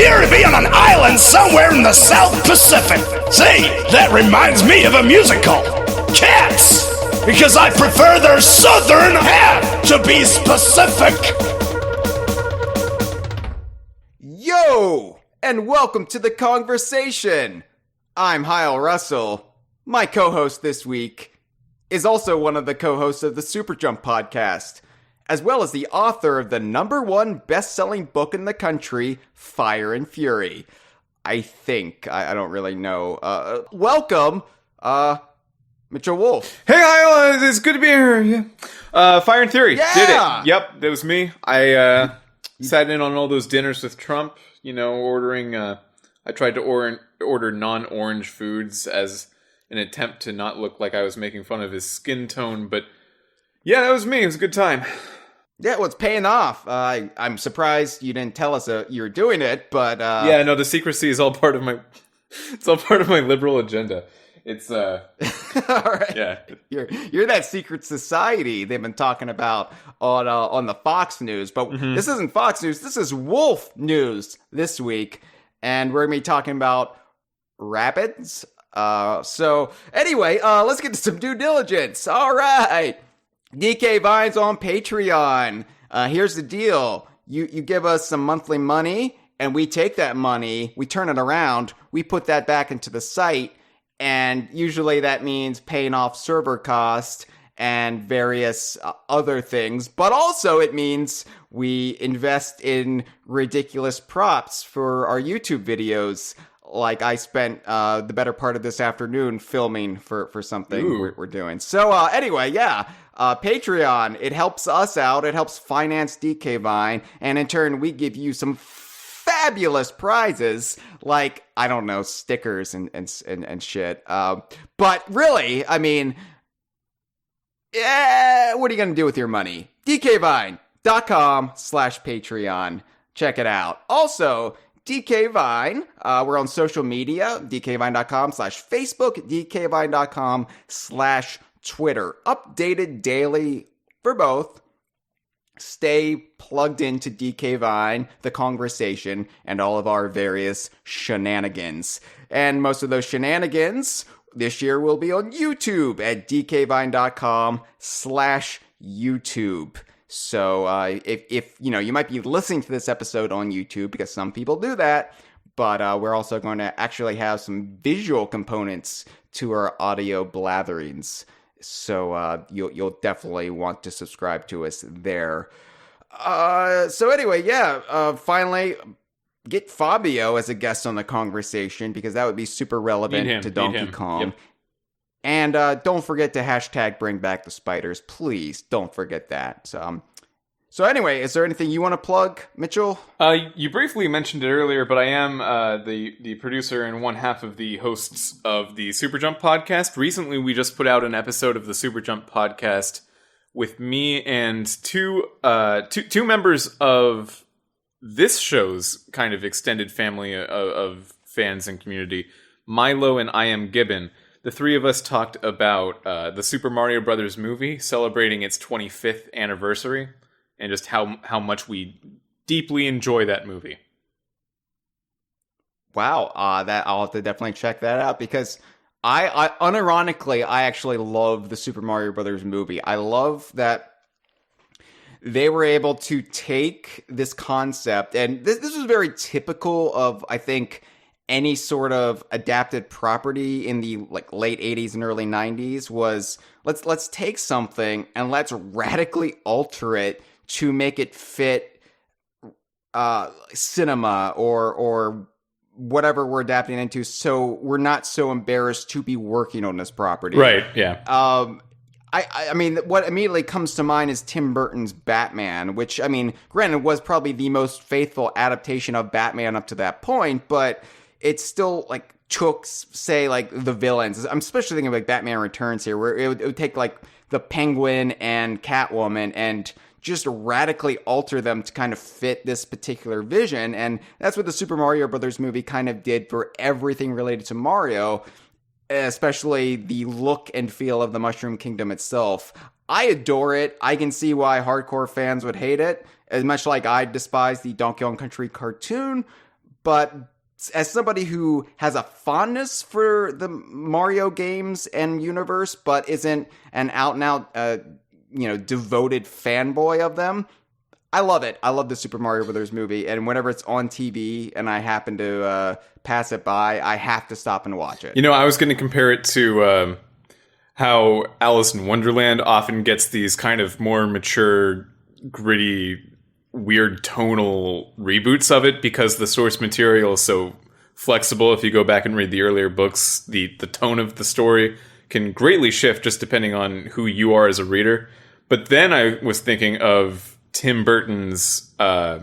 appear to be on an island somewhere in the South Pacific. See, that reminds me of a musical, Cats, because I prefer their southern half, to be specific. Yo, and welcome to the Kongversation. I'm Hyle Russell. My co-host this week is also one of the co-hosts of the Super Jump podcast, as well as the author of the #1 best-selling book in the country, Fire and Fury. I think. I don't really know. Welcome, Mitchell Wolfe. Hey, Hyle, it's good to be here. Yeah. Fire and Fury. Yeah! Did it. Yep, that was me. I sat in on all those dinners with Trump, ordering... I tried to order non-orange foods as an attempt to not look like I was making fun of his skin tone, but yeah, that was me. It was a good time. Yeah, well, it's paying off. I'm surprised you didn't tell us you were doing it, but... Yeah, no, the secrecy is all part of my... It's all part of my liberal agenda. It's, all right. Yeah. You're that secret society they've been talking about on the Fox News, but This isn't Fox News, this is Wolfe News this week, and we're going to be talking about Rabbids. So, anyway, let's get to some due diligence. All right. DK Vines on Patreon. Here's the deal. You give us some monthly money, and we take that money, we turn it around, we put that back into the site, and usually that means paying off server costs and various other things, but also it means we invest in ridiculous props for our YouTube videos. Like I spent the better part of this afternoon filming for something we're doing. So anyway, yeah, Patreon, it helps us out. It helps finance DK Vine. And in turn, we give you some fabulous prizes like, I don't know, stickers and shit. But really, I mean, yeah, what are you going to do with your money? DKVine.com/Patreon. Check it out. Also, DK Vine, we're on social media, dkvine.com/Facebook, dkvine.com/Twitter. Updated daily for both. Stay plugged into DK Vine, the Kongversation, and all of our various shenanigans. And most of those shenanigans this year will be on YouTube at dkvine.com/YouTube. So if you might be listening to this episode on YouTube, because some people do that, but we're also going to actually have some visual components to our audio blatherings. So you'll definitely want to subscribe to us there. So anyway, yeah, finally get Fabio as a guest on the Kongversation, because that would be super relevant to Donkey Kong. Yep. And don't forget to hashtag bring back the spiders. Please don't forget that. So anyway, is there anything you want to plug, Mitchell? You briefly mentioned it earlier, but I am the producer and one half of the hosts of the Super Jump podcast. Recently, we just put out an episode of the Super Jump podcast with me and two members of this show's kind of extended family of fans and community, Milo and I Am Gibbon. The three of us talked about the Super Mario Brothers movie celebrating its 25th anniversary, and just how much we deeply enjoy that movie. Wow, I'll have to definitely check that out, because I unironically, I actually love the Super Mario Brothers movie. I love that they were able to take this concept, and this was very typical of, I think, any sort of adapted property in the late 80s and early 90s, was let's take something and let's radically alter it to make it fit cinema or whatever we're adapting into, so we're not so embarrassed to be working on this property. Right, yeah. I mean, what immediately comes to mind is Tim Burton's Batman, which, I mean, granted, was probably the most faithful adaptation of Batman up to that point, but it still, took, say, the villains. I'm especially thinking of, Batman Returns here, where it would take, the Penguin and Catwoman and just radically alter them to kind of fit this particular vision, and that's what the Super Mario Brothers movie kind of did for everything related to Mario, especially the look and feel of the Mushroom Kingdom itself. I adore it. I can see why hardcore fans would hate it, as much like I despise the Donkey Kong Country cartoon, but as somebody who has a fondness for the Mario games and universe, but isn't an out-and-out, devoted fanboy of them, I love it. I love the Super Mario Brothers movie, and whenever it's on TV and I happen to pass it by, I have to stop and watch it. I was going to compare it to how Alice in Wonderland often gets these kind of more mature, gritty, weird tonal reboots of it because the source material is so flexible. If you go back and read the earlier books, the tone of the story can greatly shift just depending on who you are as a reader. But then I was thinking of Tim Burton's Willy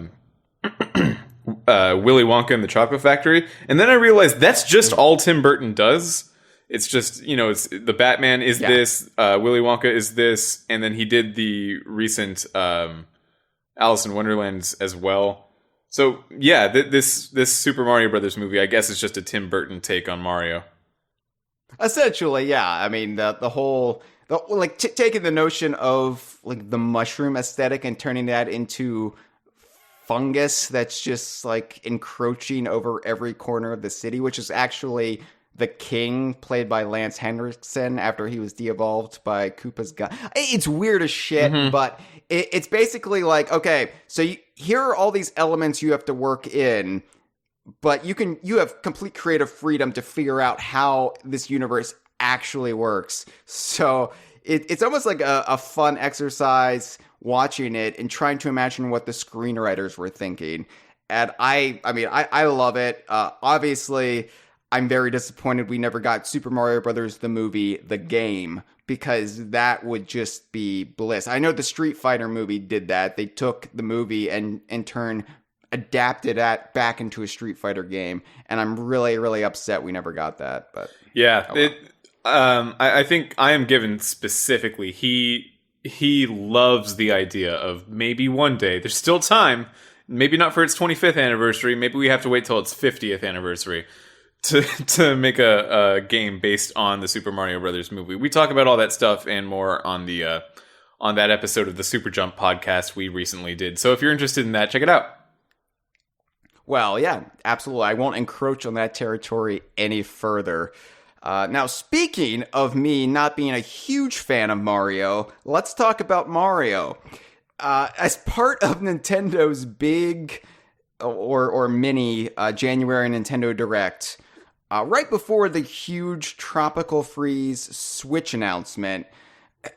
Wonka and the Chocolate Factory, and then I realized that's just all Tim Burton does. It's just, it's the Batman is this, Willy Wonka is this, and then he did the recent Alice in Wonderland as well. So yeah, this Super Mario Brothers movie, I guess, is just a Tim Burton take on Mario. Essentially, yeah. I mean, taking the notion of like the mushroom aesthetic and turning that into fungus that's just like encroaching over every corner of the city, which is actually the king, played by Lance Henriksen, after he was de-evolved by Koopa's gun. It's weird as shit, but it's basically like, okay, so here are all these elements you have to work in, but you have complete creative freedom to figure out how this universe actually works. So it's almost like a fun exercise watching it and trying to imagine what the screenwriters were thinking. And I love it. Obviously, I'm very disappointed we never got Super Mario Brothers, the movie, the game, because that would just be bliss. I know the Street Fighter movie did that. They took the movie and in turn adapted that back into a Street Fighter game, and I'm really, really upset we never got that. But yeah, I think I am given specifically. He loves the idea of maybe one day, there's still time, maybe not for its 25th anniversary, maybe we have to wait till its 50th anniversary to make a game based on the Super Mario Brothers movie. We talk about all that stuff and more on the on that episode of the Super Jump podcast we recently did. So if you're interested in that, check it out. Well, yeah, absolutely. I won't encroach on that territory any further. Now, speaking of me not being a huge fan of Mario, let's talk about Mario. As part of Nintendo's big or mini January Nintendo Direct, right before the huge Tropical Freeze Switch announcement,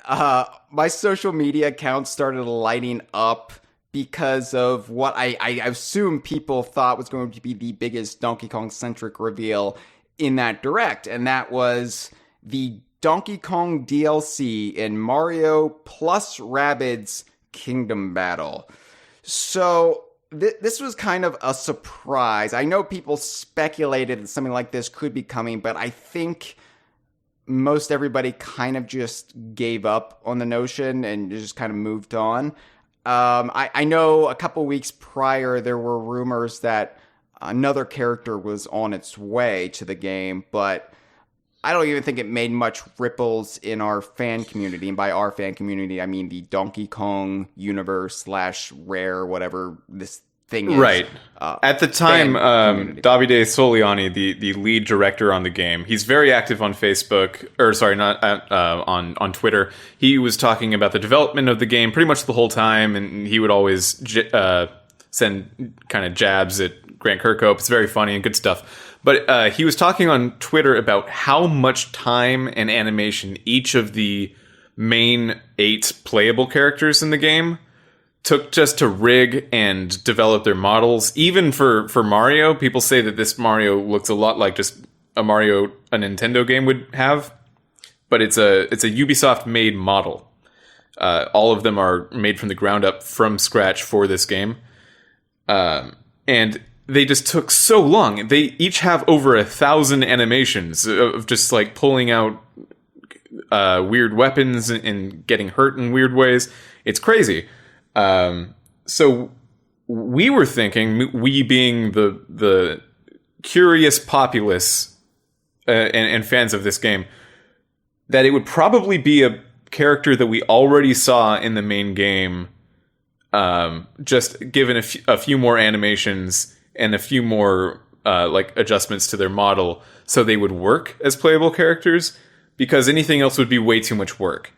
my social media accounts started lighting up because of what I assume people thought was going to be the biggest Donkey Kong-centric reveal in that Direct, and that was the Donkey Kong DLC in Mario plus Rabbids Kingdom Battle. So this was kind of a surprise. I know people speculated that something like this could be coming, but I think most everybody kind of just gave up on the notion and just kind of moved on. I know a couple weeks prior there were rumors that another character was on its way to the game, but I don't even think it made much ripples in our fan community. And by our fan community, I mean the Donkey Kong universe / Rare, whatever this thing is. Right. At the time, Davide Soliani, the lead director on the game, he's very active on Facebook, or sorry, not on Twitter. He was talking about the development of the game pretty much the whole time, and he would always send kind of jabs at Grant Kirkhope. It's very funny and good stuff. But he was talking on Twitter about how much time and animation each of the main 8 playable characters in the game took just to rig and develop their models. Even for Mario, people say that this Mario looks a lot like just a Mario a Nintendo game would have. But it's a Ubisoft made model. All of them are made from the ground up from scratch for this game. And they just took so long. They each have over 1,000 animations of just like pulling out weird weapons and getting hurt in weird ways. It's crazy. So we were thinking, we being the curious populace and fans of this game, that it would probably be a character that we already saw in the main game, just given a few more animations and a few more like adjustments to their model so they would work as playable characters, because anything else would be way too much work.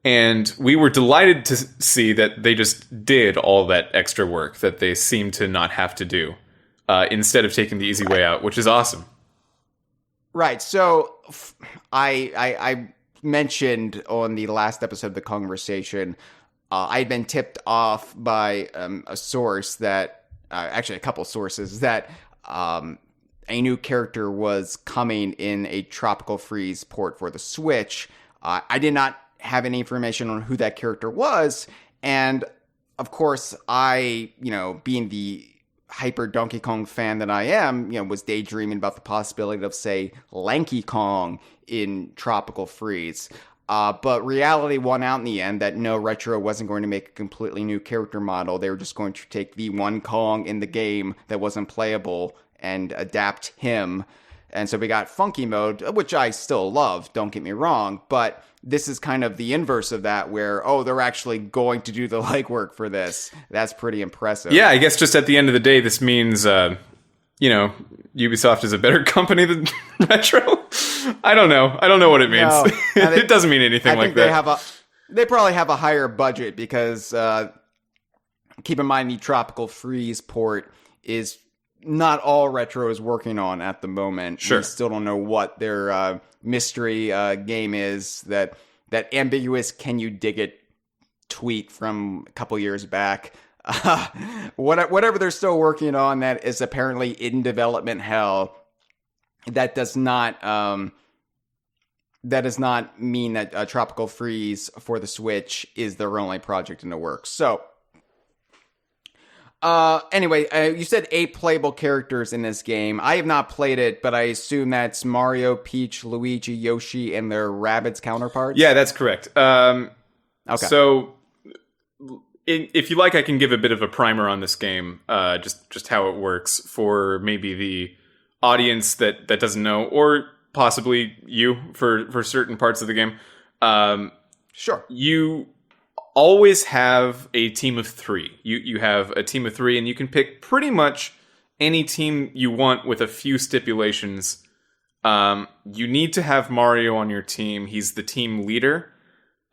And we were delighted to see that they just did all that extra work that they seemed to not have to do, instead of taking the easy way out, which is awesome. Right. So I mentioned on the last episode of the Kongversation, I'd been tipped off by a source that, actually a couple sources, that a new character was coming in a Tropical Freeze port for the Switch. I did not have any information on who that character was, and of course I, being the hyper Donkey Kong fan that I am, was daydreaming about the possibility of, say, Lanky Kong in Tropical Freeze. But reality won out in the end that no, Retro wasn't going to make a completely new character model. They were just going to take the one Kong in the game that wasn't playable and adapt him. And so we got Funky Mode, which I still love, don't get me wrong, but this is kind of the inverse of that, where, they're actually going to do the legwork for this. That's pretty impressive. Yeah, I guess just at the end of the day, this means, Ubisoft is a better company than Retro. I don't know. I don't know what it means. No, it doesn't mean anything like that. They probably have a higher budget because, keep in mind, the Tropical Freeze port is not all Retro is working on at the moment. Sure. We still don't know what their mystery game is. That ambiguous "can you dig it" tweet from a couple years back. Whatever they're still working on, that is apparently in development hell. That does not mean that Tropical Freeze for the Switch is their only project in the works. So. Anyway, you said 8 playable characters in this game. I have not played it, but I assume that's Mario, Peach, Luigi, Yoshi, and their Rabbids counterparts? Yeah, that's correct. Okay. So, if you like, I can give a bit of a primer on this game, just how it works for maybe the audience that doesn't know, or possibly you for certain parts of the game. Sure. You always have a team of 3. You have a team of 3, and you can pick pretty much any team you want with a few stipulations. You need to have Mario on your team. He's the team leader.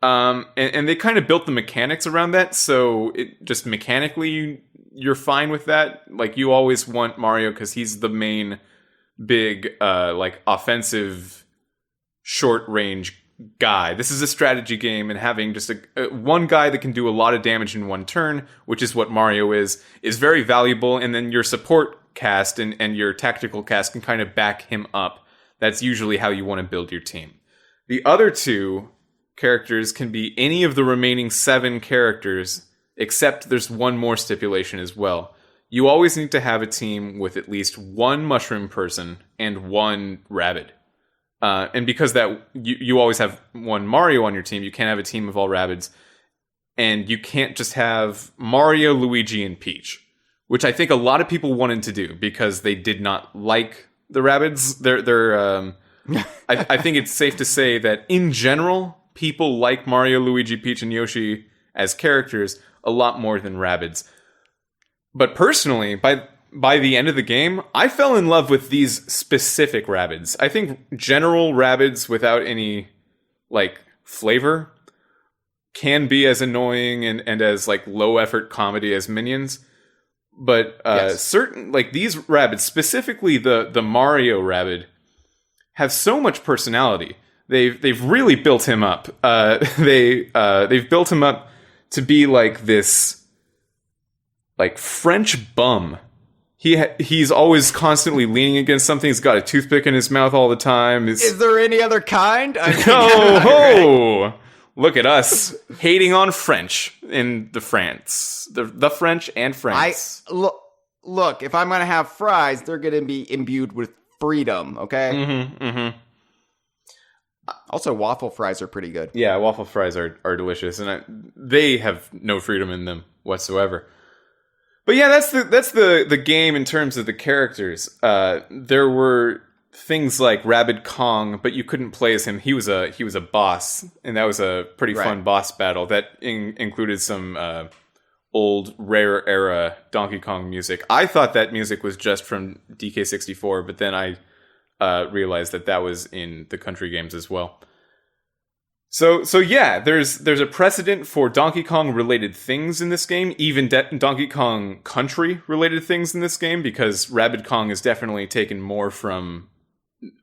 And they kind of built the mechanics around that, so it just mechanically you're fine with that. Like, you always want Mario because he's the main big offensive short range guy. This is a strategy game, and having just a one guy that can do a lot of damage in one turn, which is what Mario is very valuable. And then your support cast and your tactical cast can kind of back him up. That's usually how you want to build your team. The other 2 characters can be any of the remaining 7 characters, except there's one more stipulation as well. You always need to have a team with at least one mushroom person and one rabbit. And because that you always have one Mario on your team, you can't have a team of all Rabbids. And you can't just have Mario, Luigi, and Peach, which I think a lot of people wanted to do because they did not like the Rabbids. I think it's safe to say that in general, people like Mario, Luigi, Peach, and Yoshi as characters a lot more than Rabbids. But personally, by the end of the game, I fell in love with these specific Rabbids. I think general Rabbids without any, flavor can be as annoying and as, low-effort comedy as Minions. But yes. Certain, these Rabbids, specifically the Mario Rabbid, have so much personality. They've really built him up. They've built him up to be this French bum. He's always constantly leaning against something. He's got a toothpick in his mouth all the time. Is there any other kind? Look at us hating on French in the France, the French and France. Look. If I'm gonna have fries, they're gonna be imbued with freedom. Okay. Mm-hmm. Mm-hmm. Also, waffle fries are pretty good. Yeah, waffle fries are delicious, and they have no freedom in them whatsoever. But yeah, that's the game in terms of the characters. There were things like Rabbid Kong, but you couldn't play as him. He was a boss, and that was a pretty fun boss battle that included some old Rare era Donkey Kong music. I thought that music was just from DK64, but then I realized that was in the country games as well. So yeah, there's a precedent for Donkey Kong related things in this game, even Donkey Kong country related things in this game, because Rabid Kong is definitely taken more from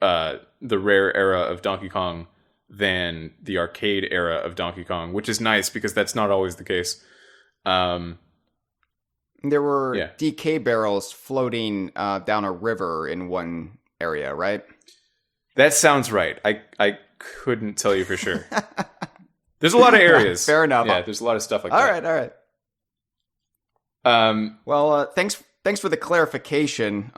the Rare era of Donkey Kong than the arcade era of Donkey Kong, which is nice because that's not always the case. There were DK barrels floating down a river in one area, right? That sounds right. I couldn't tell you for sure. There's a lot of areas. Fair enough. Yeah, there's a lot of stuff like that. All right. Well, thanks for the clarification,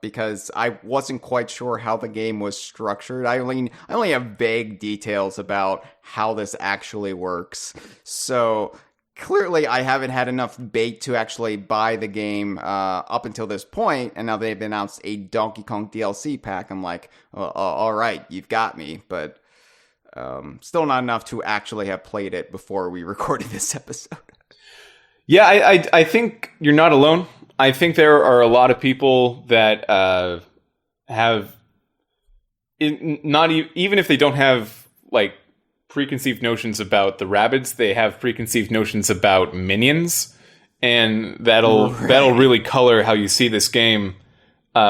because I wasn't quite sure how the game was structured. I only have vague details about how this actually works. So clearly I haven't had enough bait to actually buy the game up until this point, and now they've announced a Donkey Kong DLC pack. I'm like, all right, you've got me, but still not enough to actually have played it before we recorded this episode. Yeah, I think you're not alone. I think there are a lot of people that have, even if they don't have like preconceived notions about the Rabbids, they have preconceived notions about minions, and that'll really color how you see this game,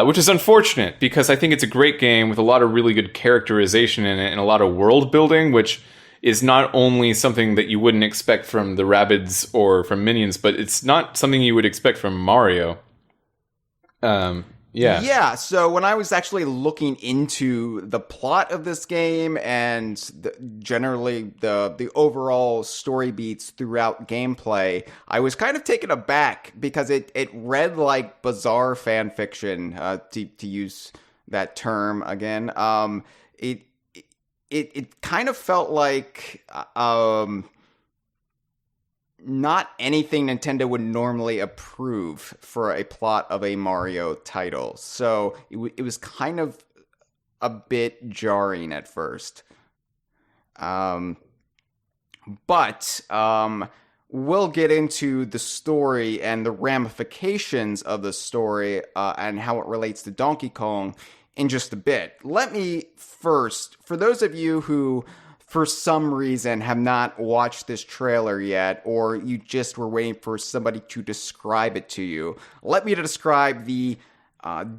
which is unfortunate because I think it's a great game with a lot of really good characterization in it and a lot of world building, which is not only something that you wouldn't expect from the Rabbids or from Minions, but it's not something you would expect from Mario. Yeah, so when I was actually looking into the plot of this game and generally the overall story beats throughout gameplay, I was kind of taken aback because it read like bizarre fan fiction, to use that term again. It kind of felt like not anything Nintendo would normally approve for a plot of a Mario title. So it was kind of a bit jarring at first. But we'll get into the story and the ramifications of the story and how it relates to Donkey Kong in just a bit. Let me first, for those of you who for some reason have not watched this trailer yet, or you just were waiting for somebody to describe it to you, let me describe the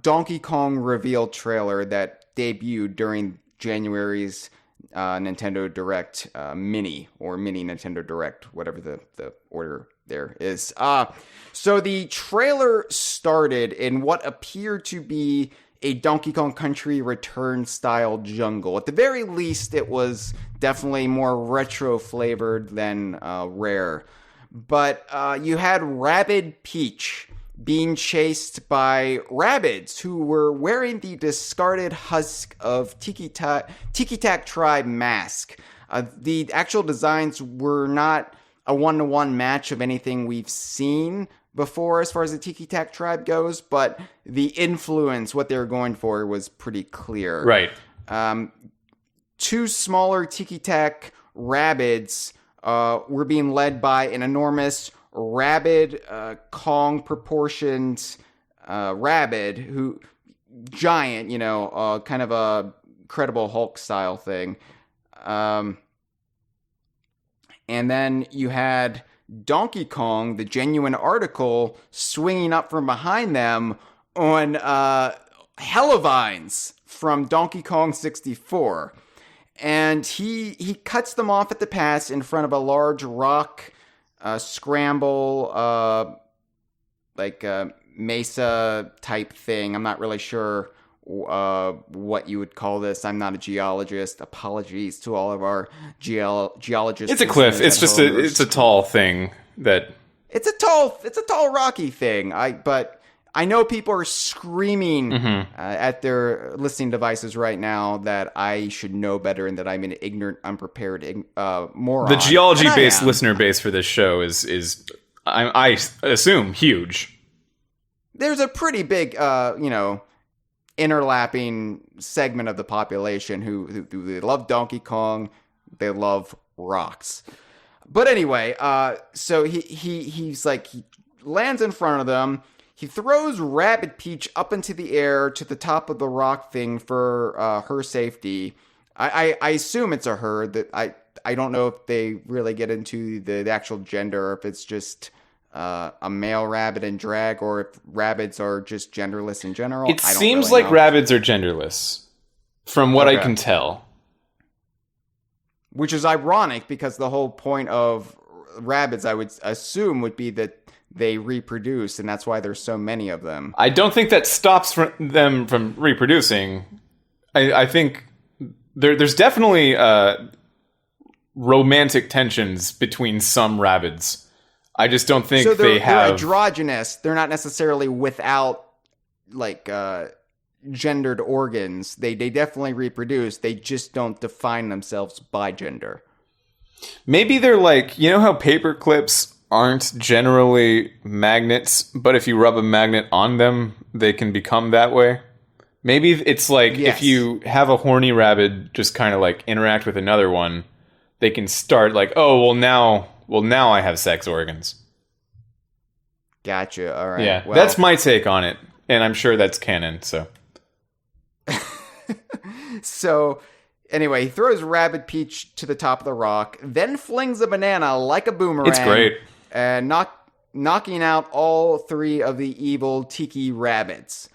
Donkey Kong reveal trailer that debuted during January's Nintendo Direct Mini, or Mini Nintendo Direct, whatever the order there is. So the trailer started in what appeared to be a Donkey Kong Country Return style jungle. At the very least, it was definitely more retro flavored than Rare. But you had Rabid Peach being chased by Rabbids who were wearing the discarded husk of Tiki Tak Tribe mask. The actual designs were not a one-to-one match of anything we've seen before as far as the Tiki Tak Tribe goes, but the influence, what they were going for, was pretty clear. Right. Two smaller Tiki Tak Rabbids were being led by an enormous Rabid Kong proportioned Rabbid, who giant, kind of a Incredible Hulk style thing. And then you had Donkey Kong, the genuine article, swinging up from behind them on Helivines from Donkey Kong 64. And he cuts them off at the pass in front of a large rock scramble, mesa type thing. I'm not really sure what you would call this. I'm not a geologist. Apologies to all of our geologists. It's a cliff. It's just it's a tall thing that. It's a tall rocky thing. But I know people are screaming at their listening devices right now that I should know better and that I'm an ignorant, unprepared moron. The geology-based listener base for this show is I assume huge. There's a pretty big, interlapping segment of the population who they love Donkey Kong, they love rocks. But anyway, so he's like, he lands in front of them. He throws Rabbid Peach up into the air to the top of the rock thing for her safety. I assume it's a her. That I don't know if they really get into the actual gender, or if it's just a male rabbit in drag, or if rabbits are just genderless in general. It seems like rabbits are genderless, from what I can tell. Which is ironic, because the whole point of rabbits, I would assume, would be that they reproduce, and that's why there's so many of them. I don't think that stops them from reproducing. I think there's definitely romantic tensions between some rabbits. I just don't think they're androgynous. They're not necessarily without, like, gendered organs. They definitely reproduce. They just don't define themselves by gender. Maybe they're like, you know how paper clips aren't generally magnets, but if you rub a magnet on them, they can become that way? Maybe it's like, if you have a horny rabbit just kind of like interact with another one, they can start like, oh, well now I have sex organs. Gotcha. All right. Yeah, that's my take on it, and I'm sure that's canon, so. So, anyway, he throws Rabbid Peach to the top of the rock, then flings a banana like a boomerang. It's great. And knocking out all three of the evil tiki rabbits.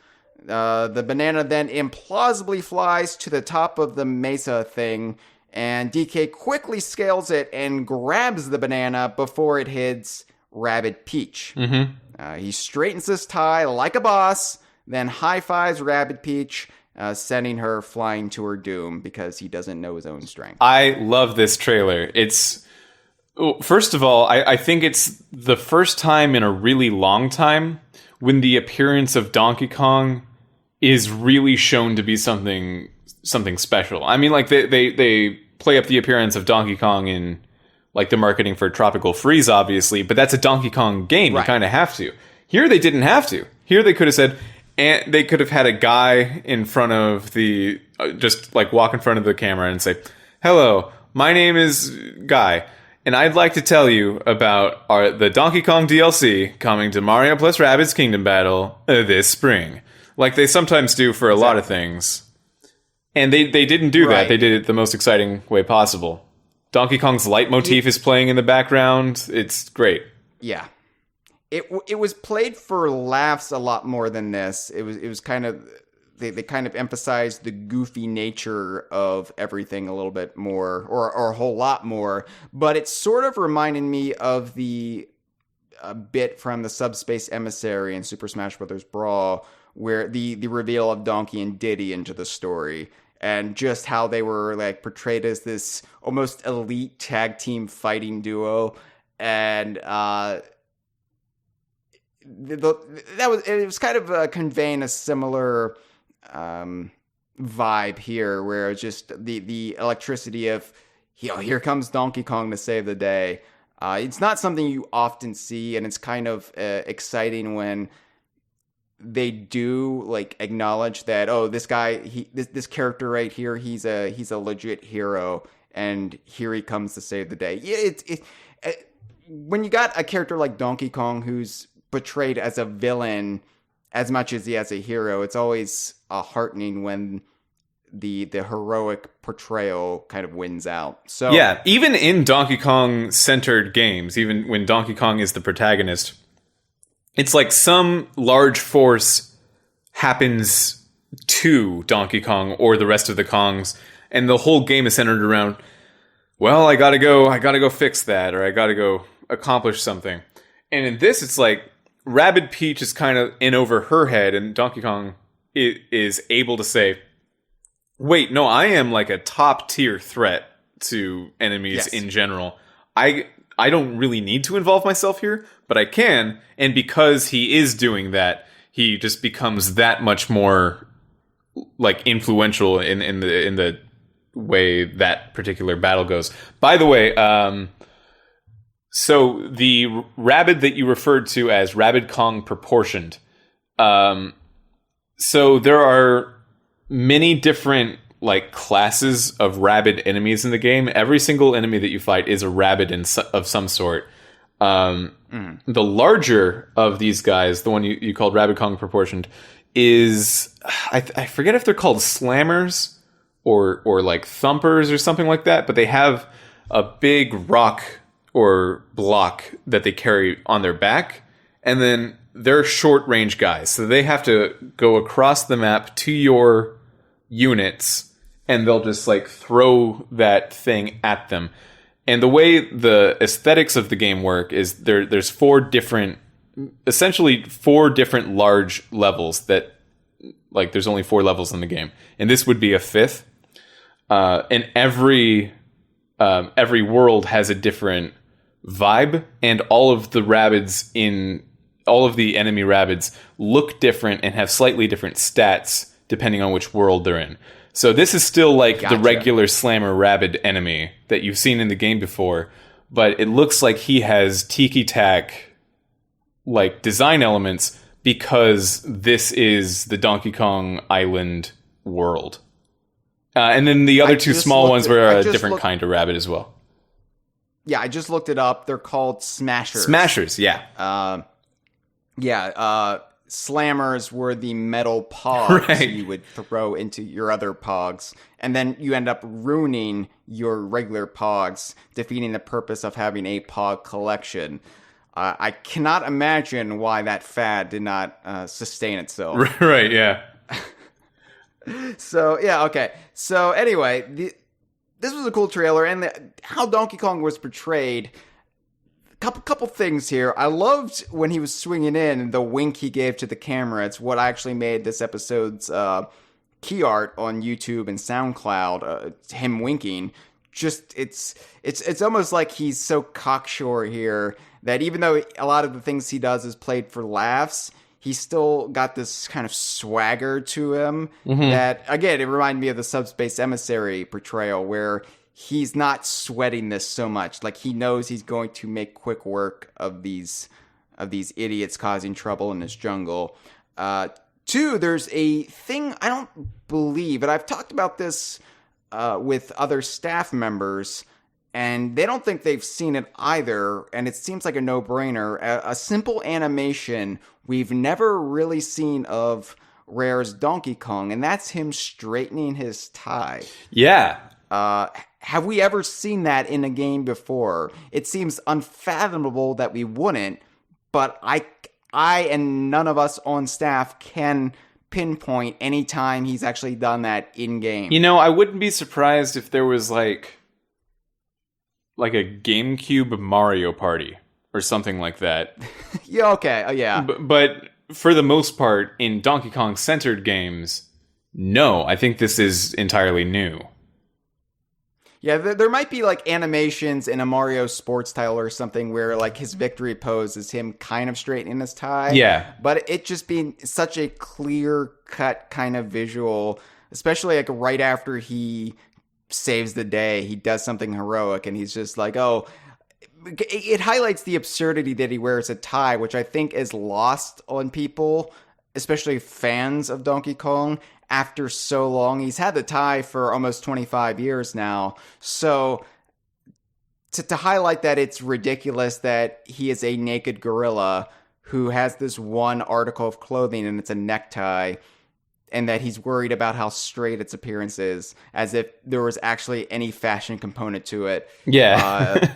The banana then implausibly flies to the top of the mesa thing, and DK quickly scales it and grabs the banana before it hits Rabbid Peach. Mm-hmm. He straightens his tie like a boss, then high-fives Rabbid Peach, sending her flying to her doom because he doesn't know his own strength. I love this trailer. First of all, I think it's the first time in a really long time when the appearance of Donkey Kong is really shown to be something special. I mean, like, they play up the appearance of Donkey Kong in, like, the marketing for Tropical Freeze, obviously, but that's a Donkey Kong game. Right. You kind of have to. Here, they didn't have to. Here, they could have said, and they could have had a guy in front of the, just, like, walk in front of the camera and say, hello, my name is Guy, and I'd like to tell you about the Donkey Kong DLC coming to Mario plus Rabbids Kingdom Battle this spring. Like they sometimes do for a lot of things. And they didn't do that. They did it the most exciting way possible. Donkey Kong's leitmotif is playing in the background. It's great. Yeah. It was played for laughs a lot more than this. It was kind of... They kind of emphasized the goofy nature of everything a little bit more, or a whole lot more. But it sort of reminded me of the bit from the Subspace Emissary in Super Smash Bros. Brawl, where the reveal of Donkey and Diddy into the story, and just how they were like portrayed as this almost elite tag team fighting duo, and it was kind of conveying a similar vibe here, where it's just the electricity of, here comes Donkey Kong to save the day. It's not something you often see, and it's kind of exciting when they do like acknowledge that, oh, this guy, this character right here, he's a legit hero, and here he comes to save the day. Yeah, when you got a character like Donkey Kong who's portrayed as a villain as much as he has a hero, it's always heartening when the heroic portrayal kind of wins out. So yeah, even in Donkey Kong centered games, even when Donkey Kong is the protagonist, it's like some large force happens to Donkey Kong or the rest of the Kongs, and the whole game is centered around, well, I gotta go fix that, or I gotta go accomplish something. And in this, it's like Rabbid Peach is kind of in over her head, and Donkey Kong is able to say, wait, no, I am like a top tier threat to enemies in general. I don't really need to involve myself here, but I can. And because he is doing that, he just becomes that much more like influential in the way that particular battle goes. By the way, so the rabbit that you referred to as Rabbid Kong proportioned. So there are many different like classes of rabid enemies in the game. Every single enemy that you fight is a rabid of some sort. The larger of these guys, the one you called Rabid Kong Proportioned, is I forget if they're called slammers or like thumpers or something like that, but they have a big rock or block that they carry on their back, and then they're short range guys, so they have to go across the map to your units, and they'll just like throw that thing at them. And the way the aesthetics of the game work is there's essentially four different large levels that, like, there's only 4 levels in the game, and this would be a 5th. And every world has a different vibe, and all of the enemy Rabbids look different and have slightly different stats depending on which world they're in. So this is still like the regular Slammer Rabbid enemy that you've seen in the game before, but it looks like he has tiki-tack like design elements because this is the Donkey Kong Island world. And then the other 2 small ones were a different kind of rabbit as well. Yeah, I just looked it up. They're called Smashers. Smashers, yeah. Slammers were the metal pogs you would throw into your other pogs, and then you end up ruining your regular pogs, defeating the purpose of having a pog collection. I cannot imagine why that fad did not sustain itself. Right, yeah. So, yeah, okay. So, anyway, this was a cool trailer, and how Donkey Kong was portrayed. Couple things here. I loved when he was swinging in, the wink he gave to the camera. It's what actually made this episode's key art on YouTube and SoundCloud. Him winking. Just it's almost like he's so cocksure here that even though a lot of the things he does is played for laughs, he's still got this kind of swagger to him that, again, it reminded me of the Subspace Emissary portrayal where he's not sweating this so much. Like, he knows he's going to make quick work of these idiots causing trouble in this jungle. 2, there's a thing I don't believe, and I've talked about this with other staff members, and they don't think they've seen it either, and it seems like a no-brainer. A simple animation we've never really seen of Rare's Donkey Kong, and that's him straightening his tie. Yeah. Have we ever seen that in a game before? It seems unfathomable that we wouldn't, but I and none of us on staff can pinpoint any time he's actually done that in-game. You know, I wouldn't be surprised if there was like a GameCube Mario Party or something like that. Yeah, okay, yeah. But for the most part, in Donkey Kong-centered games, no, I think this is entirely new. Yeah, there might be like animations in a Mario sports title or something where like his victory pose is him kind of straightening his tie. Yeah. But it just being such a clear-cut kind of visual, especially like right after he saves the day, he does something heroic, and he's just like, oh, it highlights the absurdity that he wears a tie, which I think is lost on people, especially fans of Donkey Kong. After so long, he's had the tie for almost 25 years now. So to highlight that it's ridiculous that he is a naked gorilla who has this one article of clothing and it's a necktie, and that he's worried about how straight its appearance is, as if there was actually any fashion component to it. Yeah.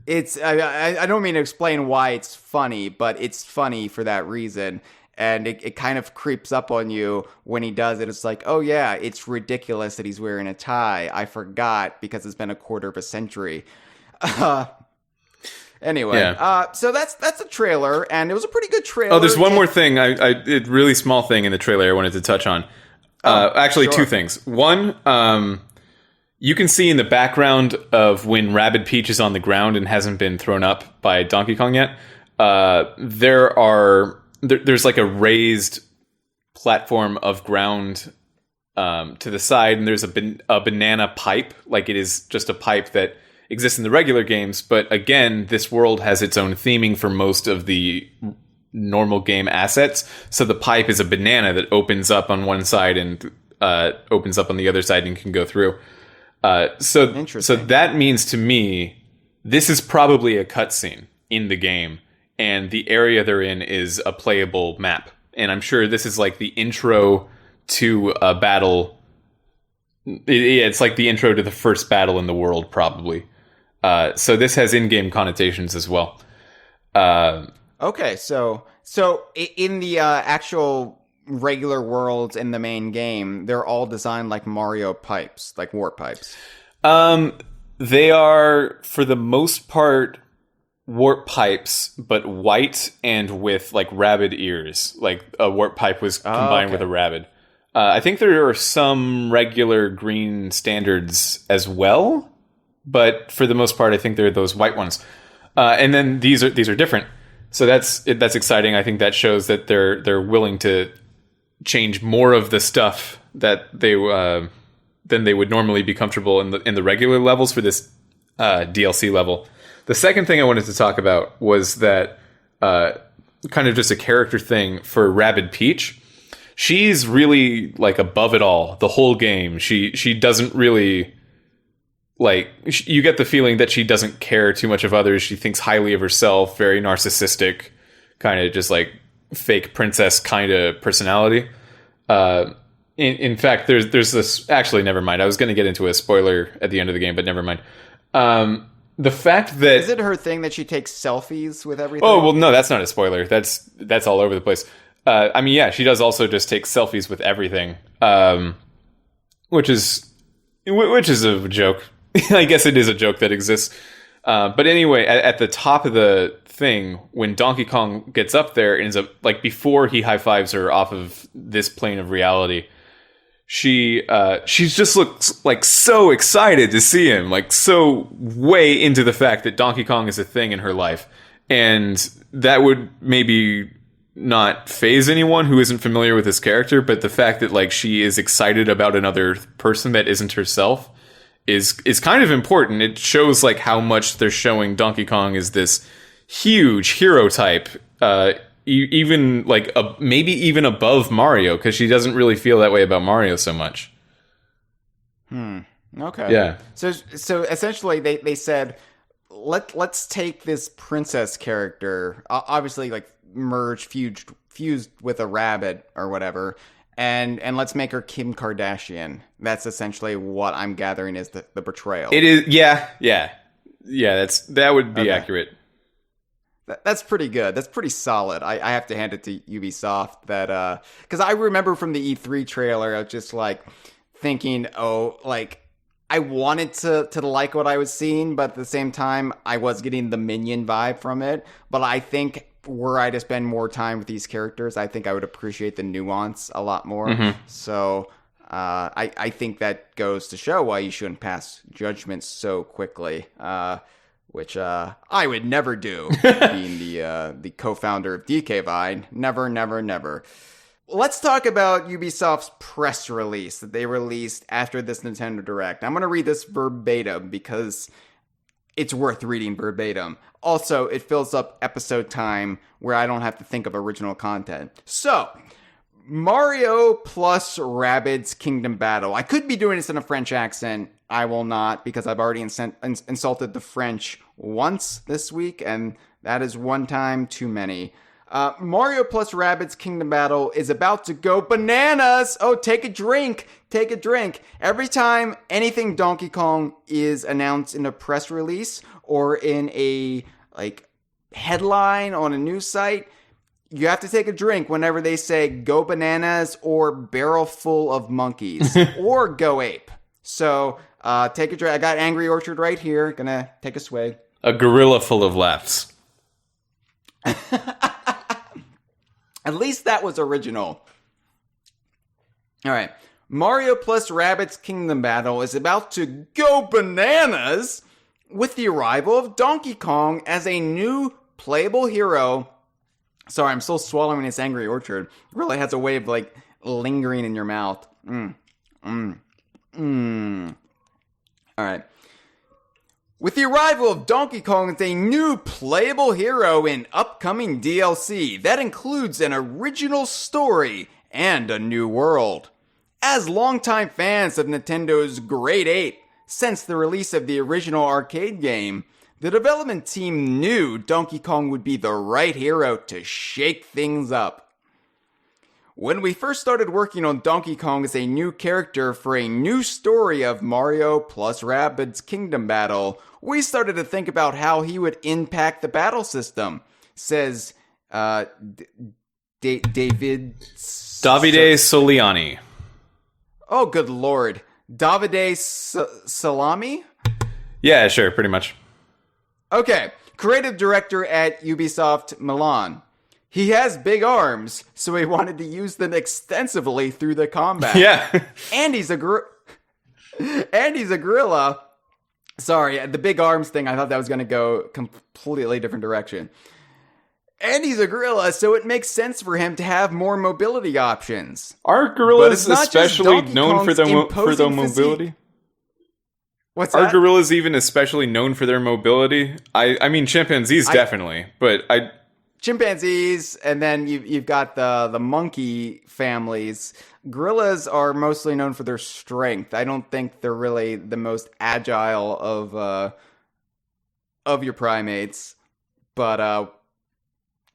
I don't mean to explain why it's funny, but it's funny for that reason. And it kind of creeps up on you when he does it. It's like, oh yeah, it's ridiculous that he's wearing a tie. I forgot because it's been a quarter of a century. Anyway, yeah. So that's a trailer, and it was a pretty good trailer. Oh, there's one more thing, a really small thing in the trailer I wanted to touch on. Actually, sure. 2 things. One, you can see in the background of when Rabbid Peach is on the ground and hasn't been thrown up by Donkey Kong yet, there's like a raised platform of ground to the side, and there's a banana pipe. Like, it is just a pipe that exists in the regular games, but again, this world has its own theming for most of the normal game assets. So the pipe is a banana that opens up on one side and opens up on the other side and can go through. So that means to me, this is probably a cutscene in the game, and the area they're in is a playable map. And I'm sure this is like the intro to a battle. It's like the intro to the first battle in the world, probably. So this has in-game connotations as well. Okay, so in the actual regular worlds in the main game, they're all designed like Mario pipes, like warp pipes. They are, for the most part, warp pipes, but white and with like rabbit ears. Like a warp pipe was combined with a rabbit. I think there are some regular green standards as well, but for the most part, I think they're those white ones. And then these are different. So that's exciting. I think that shows that they're willing to change more of the stuff that they than they would normally be comfortable in the regular levels for this DLC level. The second thing I wanted to talk about was that kind of just a character thing for Rabid Peach. She's really like above it all the whole game. She doesn't really like. You get the feeling that she doesn't care too much of others. She thinks highly of herself. Very narcissistic, kind of just like fake princess kind of personality. In fact, there's this. Actually, never mind. I was going to get into a spoiler at the end of the game, but never mind. The fact that is it her thing that she takes selfies with everything? Oh well, no, that's not a spoiler. That's all over the place. I mean, yeah, she does also just take selfies with everything, which is a joke. I guess it is a joke that exists. But anyway, at the top of the thing, when Donkey Kong gets up there and ends up like before he high fives her off of this plane of reality, she just looks like so excited to see him, like so way into the fact that Donkey Kong is a thing in her life, and that would maybe not faze anyone who isn't familiar with this character, but the fact that like she is excited about another person that isn't herself is kind of important. It shows like how much they're showing Donkey Kong is this huge hero type, even like maybe even above Mario, because she doesn't really feel that way about Mario so much. Okay. Yeah. So essentially they said let's take this princess character, obviously like fused with a rabbit or whatever, and let's make her Kim Kardashian. That's essentially what I'm gathering is the portrayal. It is, yeah. That would be accurate. That's pretty good. That's pretty solid. I have to hand it to Ubisoft that because I remember from the E3 trailer, I was just like thinking, I wanted to like what I was seeing, but at the same time, I was getting the Minion vibe from it. But I think were I to spend more time with these characters, I think I would appreciate the nuance a lot more. Mm-hmm. So I think that goes to show why you shouldn't pass judgment so quickly, which I would never do, being the co-founder of DK-Vine. Never, never, never. Let's talk about Ubisoft's press release that they released after this Nintendo Direct. I'm going to read this verbatim because it's worth reading verbatim. Also, it fills up episode time where I don't have to think of original content. So, Mario plus Rabbids Kingdom Battle. I could be doing this in a French accent. I will not, because I've already insulted the French once this week, and that is one time too many. Mario plus Rabbids Kingdom Battle is about to go bananas. Oh, take a drink. Take a drink. Every time anything Donkey Kong is announced in a press release or in a headline on a news site, you have to take a drink whenever they say go bananas or barrel full of monkeys or go ape. So take a drink. I got Angry Orchard right here. Gonna take a swig. A gorilla full of laughs. At least that was original. All right. Mario plus Rabbids Kingdom Battle is about to go bananas with the arrival of Donkey Kong as a new playable hero. Sorry, I'm still swallowing this Angry Orchard. It really has a way of lingering in your mouth. All right. With the arrival of Donkey Kong as a new playable hero in upcoming DLC that includes an original story and a new world. As longtime fans of Nintendo's Great 8, since the release of the original arcade game, the development team knew Donkey Kong would be the right hero to shake things up. When we first started working on Donkey Kong as a new character for a new story of Mario plus Rabbids Kingdom Battle, we started to think about how he would impact the battle system, says Davide Soliani. Oh, good lord. Davide Salami? Yeah, sure, pretty much. Okay, creative director at Ubisoft Milan. He has big arms, so he wanted to use them extensively through the combat. Yeah. And he's a gorilla. Sorry, the big arms thing, I thought that was going to go completely different direction. And he's a gorilla, so it makes sense for him to have more mobility options. Are gorillas especially known for their mobility? Physique. What's that? Are gorillas even especially known for their mobility? I mean, chimpanzees definitely, but chimpanzees, and then you've got the monkey families. Gorillas are mostly known for their strength. I don't think they're really the most agile of your primates, but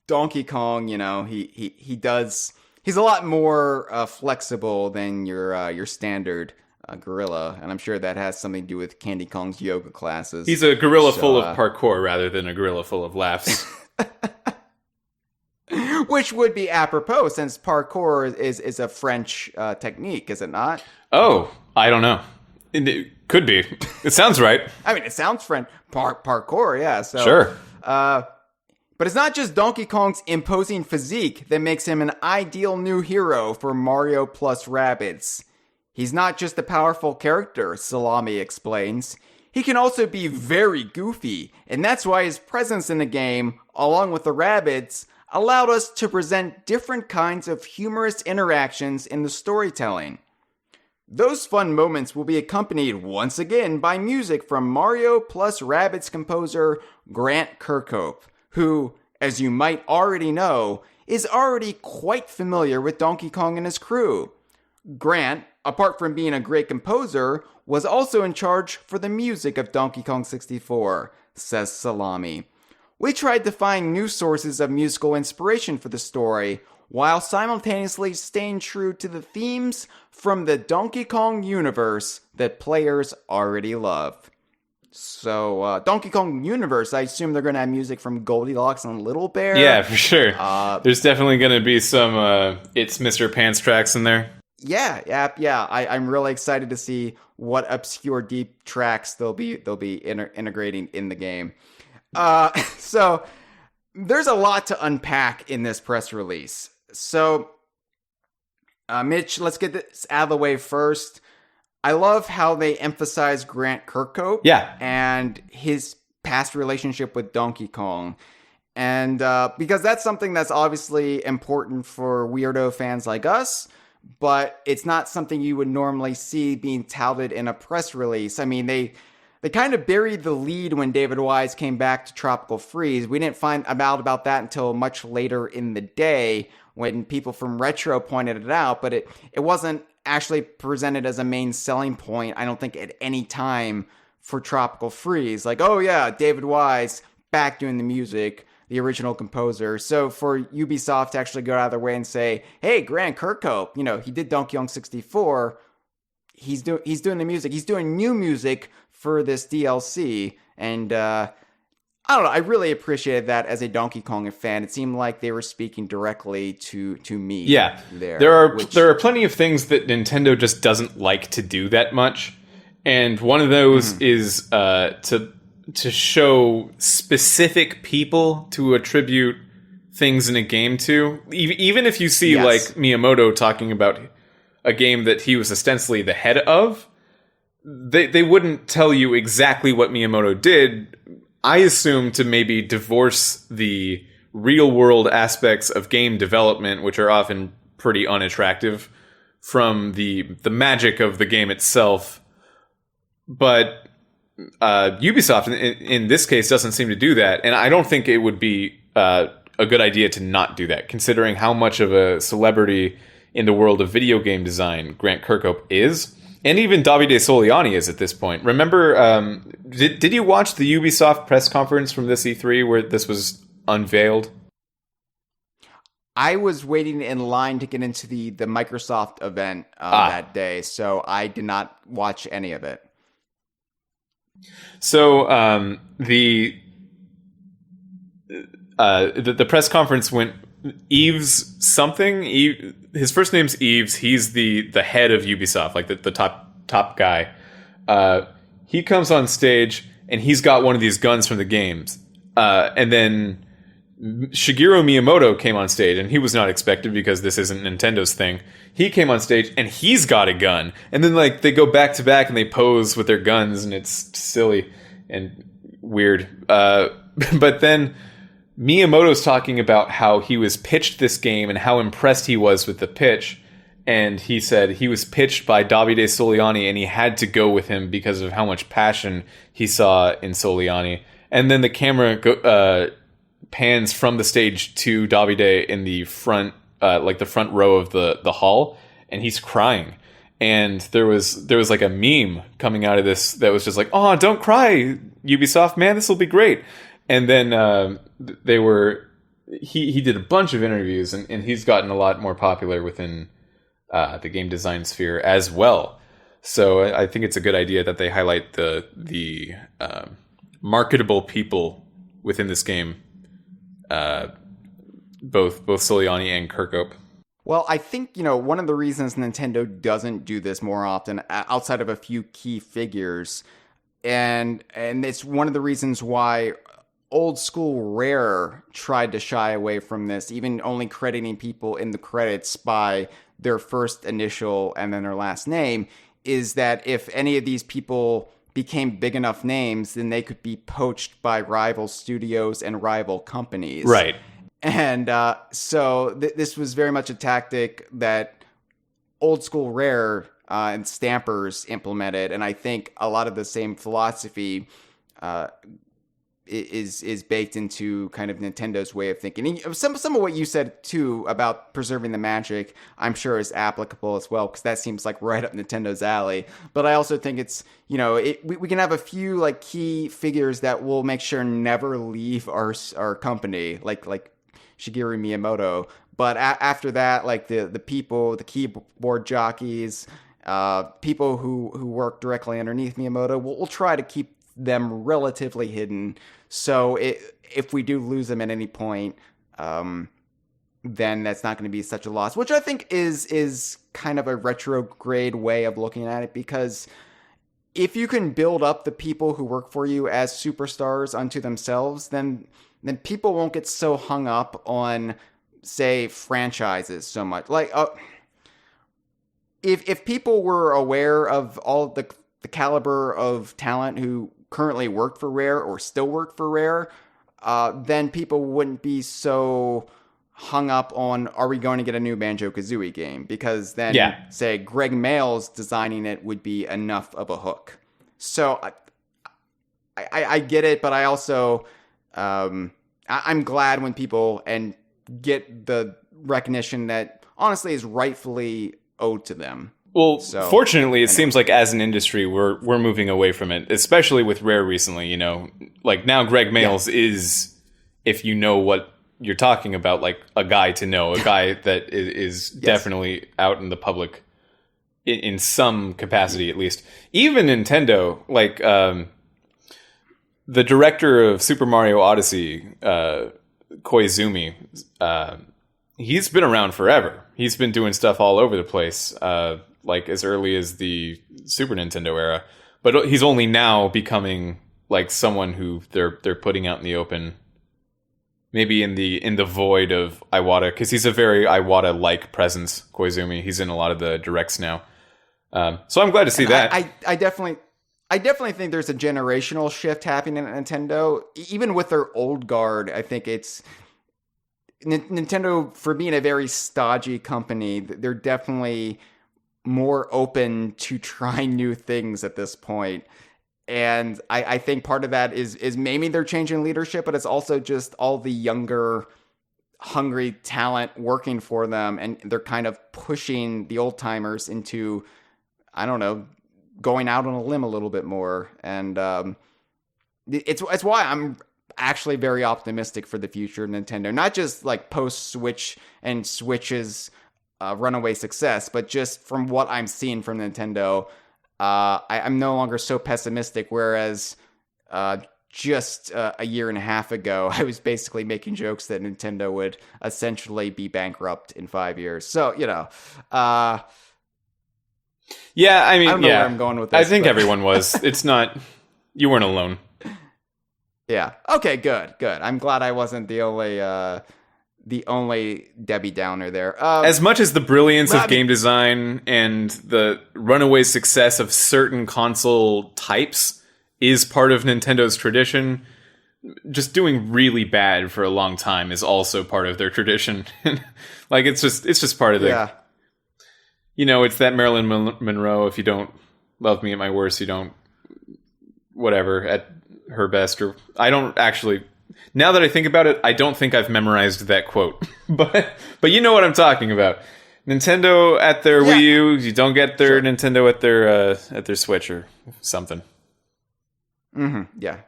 Donkey Kong, you know, he's a lot more flexible than your standard gorilla, and I'm sure that has something to do with Candy Kong's yoga classes. He's a gorilla full of parkour rather than a gorilla full of laughs. Which would be apropos, since parkour is a French technique, is it not? Oh, I don't know. It could be. It sounds right. I mean, it sounds French. Parkour, yeah. So, sure. But it's not just Donkey Kong's imposing physique that makes him an ideal new hero for Mario plus Rabbids. He's not just a powerful character, Salami explains. He can also be very goofy, and that's why his presence in the game, along with the Rabbids, allowed us to present different kinds of humorous interactions in the storytelling. Those fun moments will be accompanied once again by music from Mario plus Rabbids composer Grant Kirkhope, who, as you might already know, is already quite familiar with Donkey Kong and his crew. Grant, apart from being a great composer, was also in charge for the music of Donkey Kong 64, says Salami. We tried to find new sources of musical inspiration for the story, while simultaneously staying true to the themes from the Donkey Kong universe that players already love. So, Donkey Kong universe, I assume they're going to have music from Goldilocks and Little Bear. Yeah, for sure. There's definitely going to be some It's Mr. Pants tracks in there. Yeah. I'm really excited to see what obscure deep tracks they'll be integrating in the game. So there's a lot to unpack in this press release. So, Mitch, let's get this out of the way first. I love how they emphasize Grant Kirkhope. Yeah. And his past relationship with Donkey Kong. And because that's something that's obviously important for weirdo fans like us, but it's not something you would normally see being touted in a press release. I mean, they kind of buried the lead when David Wise came back to Tropical Freeze. We didn't find out about that until much later in the day when people from Retro pointed it out, but it wasn't actually presented as a main selling point, I don't think, at any time for Tropical Freeze. Like, oh yeah, David Wise back doing the music, the original composer. So for Ubisoft to actually go out of their way and say, hey, Grant Kirkhope, you know, he did Donkey Kong 64, he's doing the music, he's doing new music for this DLC, and I don't know, I really appreciated that as a Donkey Kong fan. It seemed like they were speaking directly to me. Yeah, there are plenty of things that Nintendo just doesn't like to do that much, and one of those is to show specific people to attribute things in a game to. Even if you see like Miyamoto talking about a game that he was ostensibly the head of, they wouldn't tell you exactly what Miyamoto did. I assume to maybe divorce the real world aspects of game development, which are often pretty unattractive, from the magic of the game itself. But Ubisoft, in this case, doesn't seem to do that. And I don't think it would be a good idea to not do that, considering how much of a celebrity in the world of video game design Grant Kirkhope is. And even Davide Soliani is at this point. Remember, did you watch the Ubisoft press conference from this E3 where this was unveiled? I was waiting in line to get into the Microsoft event that day, so I did not watch any of it. So the press conference went Yves something. His first name's Yves. He's the head of Ubisoft, like the top guy. He comes on stage and he's got one of these guns from the games. And then Shigeru Miyamoto came on stage, and he was not expected because this isn't Nintendo's thing. He came on stage and he's got a gun. And then like they go back to back and they pose with their guns, and it's silly and weird. But then Miyamoto's talking about how he was pitched this game and how impressed he was with the pitch. And he said he was pitched by Davide Soliani and he had to go with him because of how much passion he saw in Soliani. And then the camera pans from the stage to Davide in the front, like the front row of the hall, and he's crying. And there was like a meme coming out of this that was just like, "Oh, don't cry, Ubisoft, man, this will be great." And then he did a bunch of interviews, and he's gotten a lot more popular within the game design sphere as well. So I think it's a good idea that they highlight the marketable people within this game, both Soliani and Kirkhope. Well, I think, one of the reasons Nintendo doesn't do this more often, outside of a few key figures, and it's one of the reasons why old school Rare tried to shy away from this, even only crediting people in the credits by their first initial and then their last name, is that if any of these people became big enough names, then they could be poached by rival studios and rival companies. Right. And so this was very much a tactic that old school Rare and Stampers implemented, and I think a lot of the same philosophy is baked into kind of Nintendo's way of thinking. And some of what you said too about preserving the magic, I'm sure is applicable as well, because that seems like right up Nintendo's alley. But I also think it's, we can have a few like key figures that will make sure never leave our company, like Shigeru Miyamoto. But after that, like the people, the keyboard jockeys, people who work directly underneath Miyamoto, we'll try to keep them relatively hidden. So if we do lose them at any point, then that's not going to be such a loss, which I think is kind of a retrograde way of looking at it, because if you can build up the people who work for you as superstars unto themselves, then people won't get so hung up on, say, franchises so much. Like, if people were aware of all the caliber of talent who currently work for Rare or still work for Rare, then people wouldn't be so hung up on, are we going to get a new Banjo-Kazooie game? Because then, say, Greg Mails designing it would be enough of a hook. So I get it, but I also, I'm glad when people get the recognition that honestly is rightfully owed to them. Well, fortunately, it seems like as an industry, we're moving away from it, especially with Rare recently. Like now, Greg Mails is, if you know what you're talking about, like a guy to know, a guy that is definitely out in the public in some capacity, at least. Even Nintendo, like the director of Super Mario Odyssey, Koizumi, he's been around forever. He's been doing stuff all over the place. Like as early as the Super Nintendo era, but he's only now becoming like someone who they're putting out in the open, maybe in the void of Iwata, because he's a very Iwata-like presence. Koizumi, he's in a lot of the directs now, so I'm glad to see that. I definitely think there's a generational shift happening at Nintendo, even with their old guard. I think it's Nintendo, for being a very stodgy company, they're definitely more open to trying new things at this point. And I think part of that is maybe they're changing leadership, but it's also just all the younger hungry talent working for them, and they're kind of pushing the old timers into, I don't know, going out on a limb a little bit more. And it's why I'm actually very optimistic for the future of Nintendo, not just like post Switch and Switch's runaway success, but just from what I'm seeing from Nintendo. I'm no longer so pessimistic, whereas just a year and a half ago, I was basically making jokes that Nintendo would essentially be bankrupt in 5 years. So, yeah, I mean, I don't know where I'm going with this. I think everyone was. It's not, you weren't alone. Yeah. Okay, good. I'm glad I wasn't the only Debbie Downer there. As much as the brilliance of game design and the runaway success of certain console types is part of Nintendo's tradition, just doing really bad for a long time is also part of their tradition. Like, it's just part of the... Yeah. You know, it's that Marilyn Monroe, if you don't love me at my worst, you don't... Whatever, at her best. Or I don't actually... Now that I think about it, I don't think I've memorized that quote. But you know what I'm talking about. Nintendo at their Wii U, you don't get their Nintendo at their Switch or something. Mm-hmm. Yeah.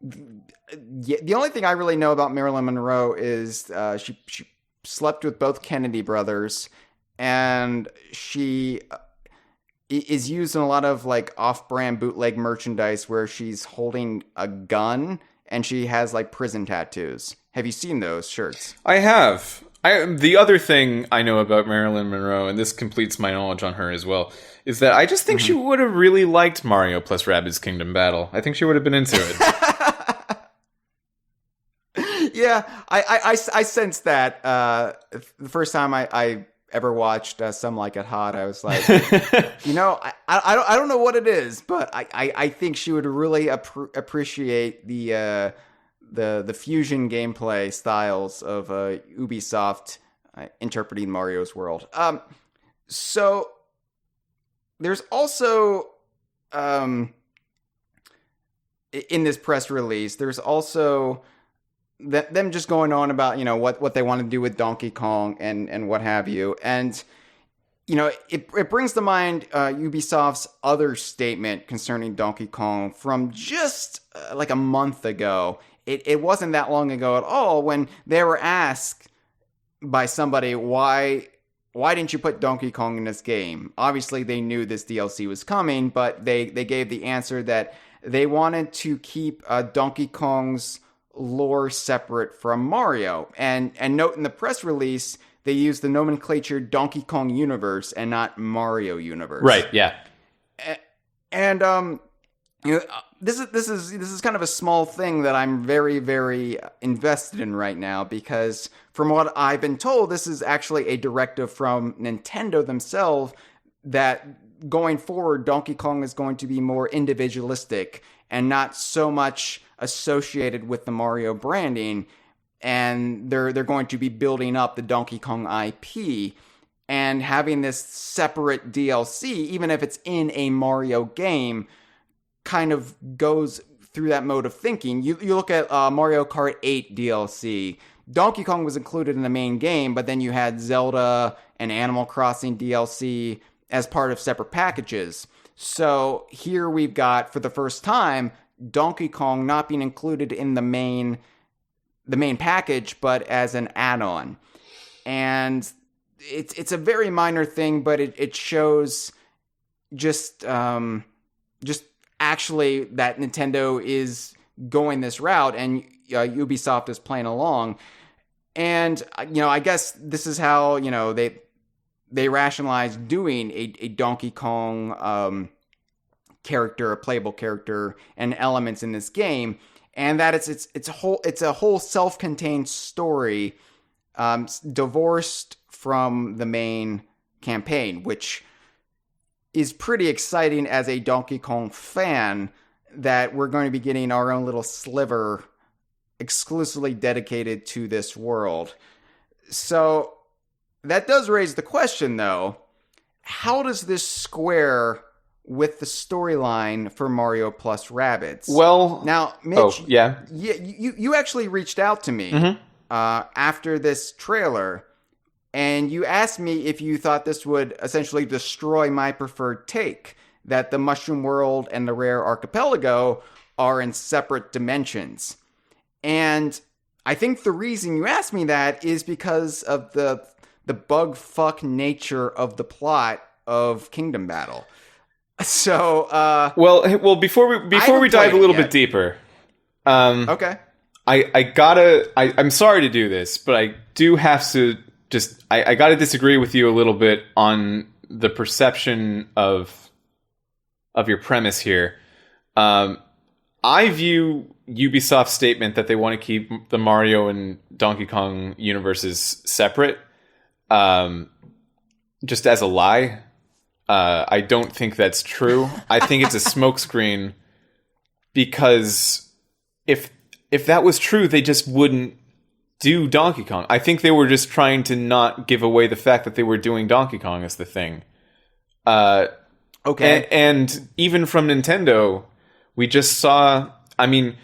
The only thing I really know about Marilyn Monroe is she slept with both Kennedy brothers, and she is used in a lot of like off-brand bootleg merchandise where she's holding a gun and she has like prison tattoos. Have you seen those shirts? I have. The other thing I know about Marilyn Monroe, and this completes my knowledge on her as well, is that I just think she would have really liked Mario plus Rabbids Kingdom Battle. I think she would have been into it. Yeah, I sensed that the first time I ever watched Some Like It Hot. I was like, I don't know what it is, but I think she would really appreciate the fusion gameplay styles of Ubisoft interpreting Mario's world. So there's also in this press release, there's also them just going on about, what they want to do with Donkey Kong and what have you. And, it brings to mind Ubisoft's other statement concerning Donkey Kong from just like a month ago. It wasn't that long ago at all when they were asked by somebody, why didn't you put Donkey Kong in this game? Obviously, they knew this DLC was coming, but they gave the answer that they wanted to keep Donkey Kong's lore separate from Mario. And note in the press release, they used the nomenclature Donkey Kong Universe and not Mario Universe. Right, yeah. And this is kind of a small thing that I'm very, very invested in right now, because from what I've been told, this is actually a directive from Nintendo themselves that going forward, Donkey Kong is going to be more individualistic and not so much associated with the Mario branding. And they're going to be building up the Donkey Kong IP and having this separate DLC, even if it's in a Mario game, kind of goes through that mode of thinking. You look at Mario Kart 8 DLC. Donkey Kong was included in the main game, but then you had Zelda and Animal Crossing DLC as part of separate packages. So here we've got, for the first time, Donkey Kong not being included in the main package, but as an add-on. And it's a very minor thing, but it shows just actually that Nintendo is going this route and Ubisoft is playing along. And I guess this is how they rationalize doing a Donkey Kong character, a playable character, and elements in this game, and that it's a whole self-contained story, divorced from the main campaign, which is pretty exciting as a Donkey Kong fan, that we're going to be getting our own little sliver exclusively dedicated to this world. So that does raise the question, though, how does this square with the storyline for Mario plus Rabbids? Well, now, Mitch, yeah, you actually reached out to me, after this trailer, and you asked me if you thought this would essentially destroy my preferred take, that the Mushroom World and the Rare Archipelago are in separate dimensions. And I think the reason you asked me that is because of the bug fuck nature of the plot of Kingdom Battle. So, well, before we dive a little bit deeper, okay, I'm sorry to do this, but I do have to I gotta disagree with you a little bit on the perception of your premise here. I view Ubisoft's statement that they want to keep the Mario and Donkey Kong universes separate, just as a lie. I don't think that's true. I think it's a smokescreen, because if that was true, they just wouldn't do Donkey Kong. I think they were just trying to not give away the fact that they were doing Donkey Kong as the thing. Okay. And even from Nintendo, we just saw, I mean,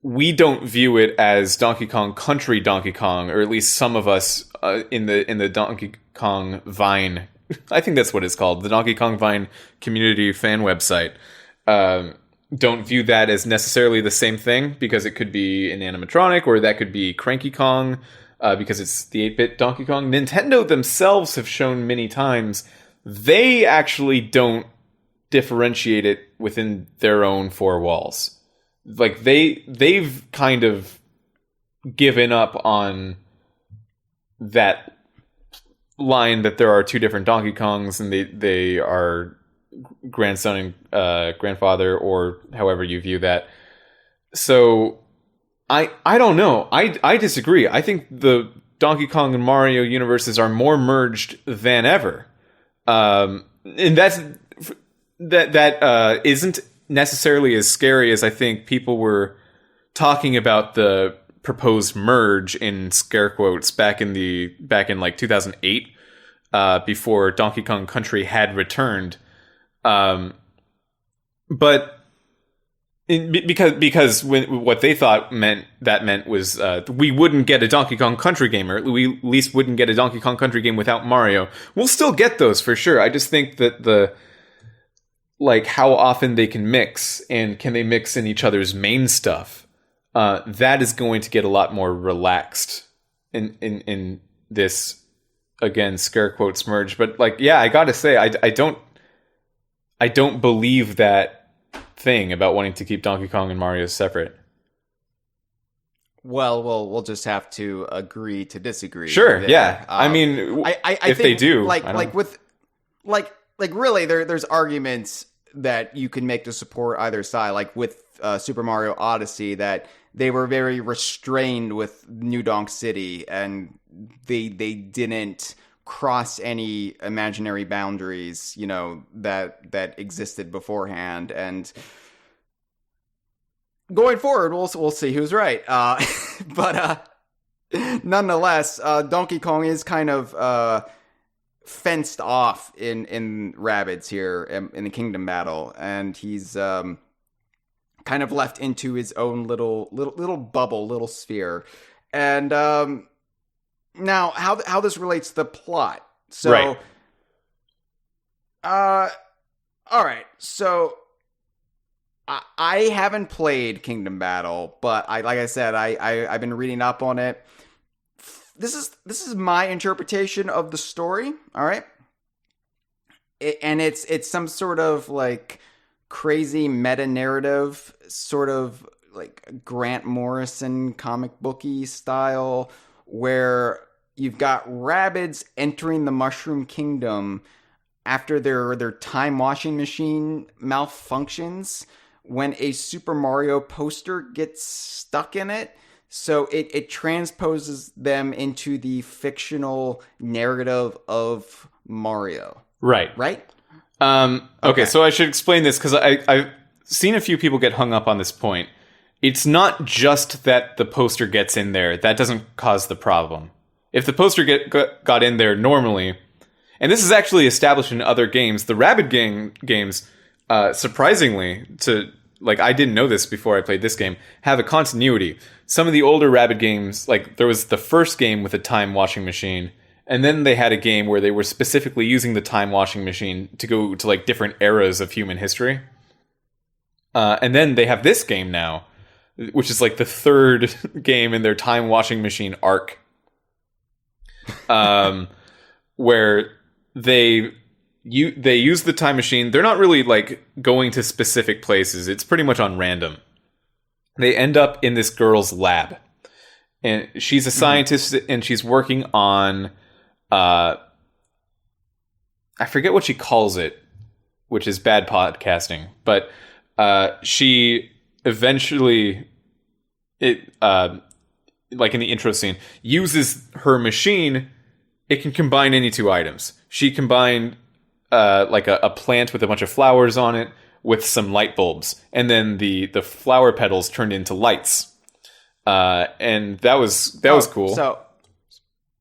we don't view it as Donkey Kong Country Donkey Kong, or at least some of us in the Donkey Kong Vine, I think that's what it's called, the Donkey Kong Vine community fan website, don't view that as necessarily the same thing, because it could be an animatronic, or that could be Cranky Kong, because it's the 8-bit Donkey Kong. Nintendo themselves have shown many times they actually don't differentiate it within their own four walls. Like, they've kind of given up on that line that there are two different Donkey Kongs, and they are grandson and grandfather, or however you view that. So I don't know. I disagree. I think the Donkey Kong and Mario universes are more merged than ever. And that isn't necessarily as scary as I think people were talking about the proposed merge, in scare quotes, back in like 2008, before Donkey Kong Country had returned. But because what they thought meant was we wouldn't get a Donkey Kong Country game, or we at least wouldn't get a Donkey Kong Country game without Mario. We'll still get those for sure. I just think that how often they can mix, and can they mix in each other's main stuff, that is going to get a lot more relaxed in this, again, scare quotes merge. But I gotta say, I don't believe that thing about wanting to keep Donkey Kong and Mario separate. Well, we'll just have to agree to disagree. Sure, there. yeah. I mean, I if think, they do, really, there's arguments that you can make to support either side. Like with Super Mario Odyssey, that they were very restrained with New Donk City, and they didn't cross any imaginary boundaries, that existed beforehand. And going forward, we'll see who's right. But nonetheless, Donkey Kong is kind of fenced off in Rabbids here in the Kingdom Battle, and he's kind of left into his own little bubble, little sphere. And now, how this relates to the plot. So, right. All right. So, I haven't played Kingdom Battle, but I've been reading up on it. This is my interpretation of the story. All right. And it's some sort of crazy meta narrative, sort of like Grant Morrison comic booky style, where you've got Rabbids entering the Mushroom Kingdom after their time washing machine malfunctions, when a Super Mario poster gets stuck in it. So it transposes them into the fictional narrative of Mario. Right. Okay, so I should explain this, because I've seen a few people get hung up on this point. It's not just that the poster gets in there. That doesn't cause the problem. If the poster got in there normally, and this is actually established in other games, the Rabbids games, surprisingly, to like I didn't know this before I played this game, have a continuity. Some of the older Rabbids games, like there was the first game with a time washing machine, and then they had a game where they were specifically using the time washing machine to go to like different eras of human history. And then they have this game now, which is like the third game in their time washing machine arc, where they use the time machine. They're not really like going to specific places. It's pretty much on random. They end up in this girl's lab, and she's a scientist, and she's working on I forget what she calls it, which is bad podcasting, but she eventually, like in the intro scene, uses her machine. It can combine any two items. She combined like a plant with a bunch of flowers on it with some light bulbs, and then the flower petals turned into lights. And that was cool.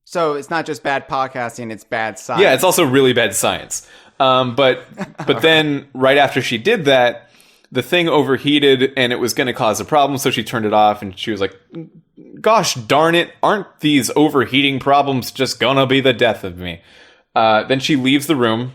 So it's not just bad podcasting; it's bad science. Yeah, it's also really bad science. But then right after she did that, the thing overheated and it was going to cause a problem, so she turned it off, and she was like, gosh darn it, aren't these overheating problems just gonna be the death of me? Then she leaves the room,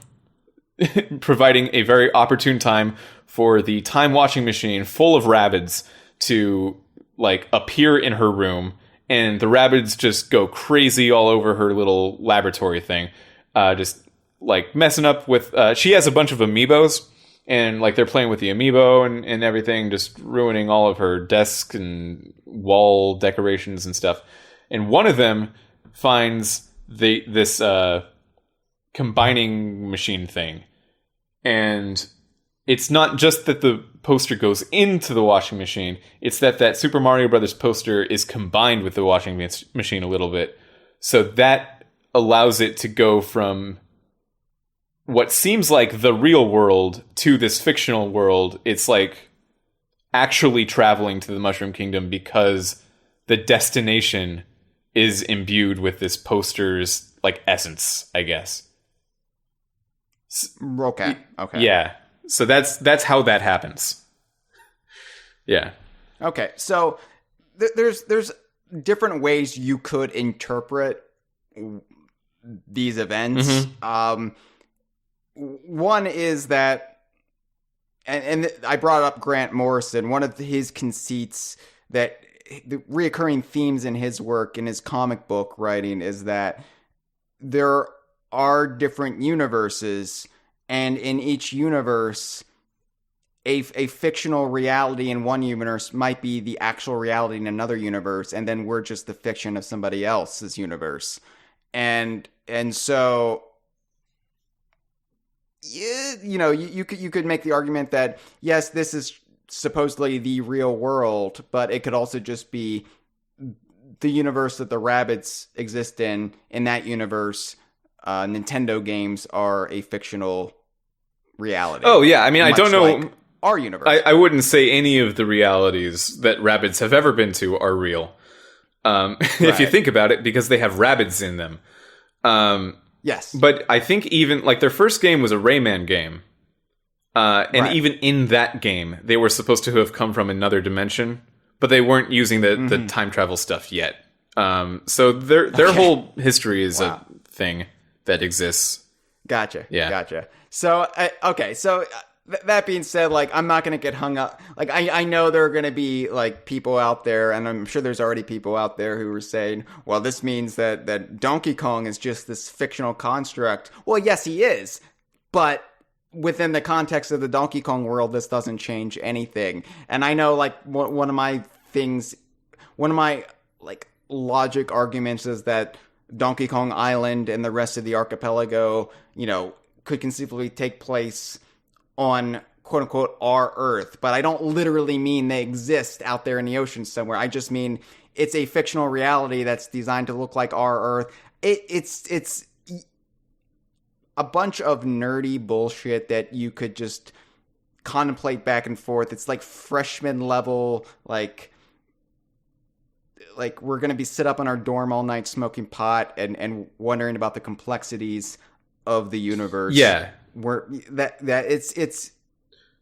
providing a very opportune time for the time washing machine full of Rabbids to like appear in her room, and the Rabbids just go crazy all over her little laboratory thing, just like messing up with she has a bunch of amiibos, and like they're playing with the amiibo and everything, just ruining all of her desk and wall decorations and stuff. And one of them finds this combining machine thing, and it's not just that the poster goes into the washing machine, it's that Super Mario Brothers poster is combined with the washing machine a little bit, so that allows it to go from what seems like the real world to this fictional world. It's like actually traveling to the Mushroom Kingdom because the destination is imbued with this poster's like essence, I guess. Okay. Yeah. So that's how that happens. Yeah. Okay. So there's different ways you could interpret these events. One is that, and I brought up Grant Morrison, one of his conceits that the reoccurring themes in his work, in his comic book writing, is that there are different universes, and in each universe, a fictional reality in one universe might be the actual reality in another universe, and then we're just the fiction of somebody else's universe. And so, you could make the argument that, yes, this is supposedly the real world, but it could also just be the universe that the Rabbids exist in. In that universe, Nintendo games are a fictional reality. Oh, yeah. I mean, I don't know. Like our universe. I wouldn't say any of the realities that Rabbids have ever been to are real. If you think about it, because they have Rabbids in them. Yes. But I think even, like, their first game was a Rayman game. And even in that game, they were supposed to have come from another dimension, but they weren't using the time travel stuff yet. So their whole history is a thing that exists. Gotcha. Yeah. Gotcha. So, that being said, like, I'm not going to get hung up. Like, I know there are going to be, like, people out there, and I'm sure there's already people out there who are saying, well, this means that Donkey Kong is just this fictional construct. Well, yes, he is. But within the context of the Donkey Kong world, this doesn't change anything. And I know, like, one of my, like, logic arguments is that Donkey Kong Island and the rest of the archipelago, could conceivably take place on quote unquote our Earth, but I don't literally mean they exist out there in the ocean somewhere. I just mean it's a fictional reality that's designed to look like our Earth. It's a bunch of nerdy bullshit that you could just contemplate back and forth. It's like freshman level, like we're gonna be sit up in our dorm all night smoking pot and wondering about the complexities of the universe. Yeah. Where that it's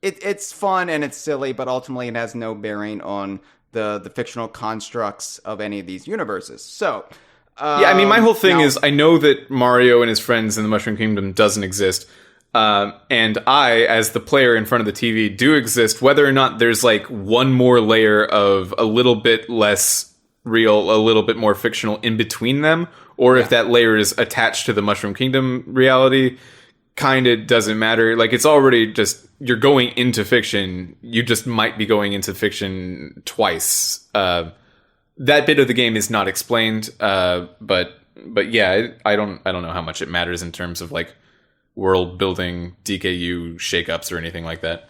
it's fun and it's silly, but ultimately it has no bearing on the fictional constructs of any of these universes. So, yeah, I mean, my whole thing now- is I know that Mario and his friends in the Mushroom Kingdom doesn't exist. And I, as the player in front of the TV, do exist, whether or not there's like one more layer of a little bit less real, a little bit more fictional in between them, or if that layer is attached to the Mushroom Kingdom reality, kind of doesn't matter. Like, it's already just, you're going into fiction. You just might be going into fiction twice. That bit of the game is not explained, but yeah, I don't know how much it matters in terms of like world building, DKU shakeups or anything like that.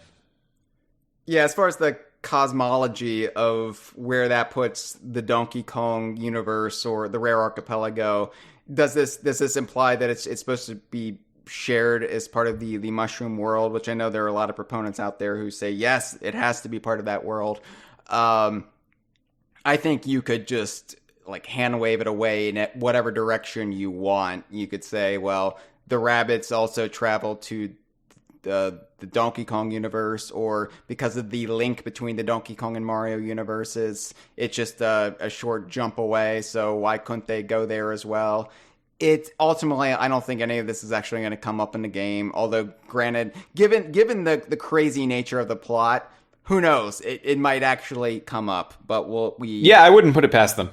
Yeah, as far as the cosmology of where that puts the Donkey Kong universe or the Rare Archipelago, does this imply that it's supposed to be shared as part of the mushroom world, which I know there are a lot of proponents out there who say yes, it has to be part of that world. I think you could just like hand wave it away in whatever direction you want. You could say, well, the Rabbids also travel to the Donkey Kong universe, or because of the link between the Donkey Kong and Mario universes, it's just a short jump away, so why couldn't they go there as well? It ultimately, I don't think any of this is actually going to come up in the game, although granted, given the crazy nature of the plot, who knows? It might actually come up, but Yeah, I wouldn't put it past them.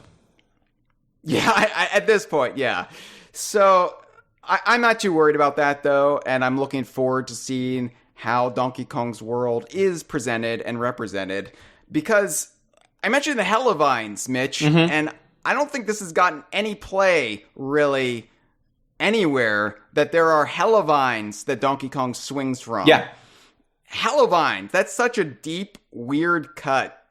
Yeah, at this point, yeah. So I'm not too worried about that, though, and I'm looking forward to seeing how Donkey Kong's world is presented and represented, because I mentioned the Helivines, Mitch, and I don't think this has gotten any play, really, anywhere, that there are Helivines that Donkey Kong swings from. Yeah. Helivines, that's such a deep, weird cut.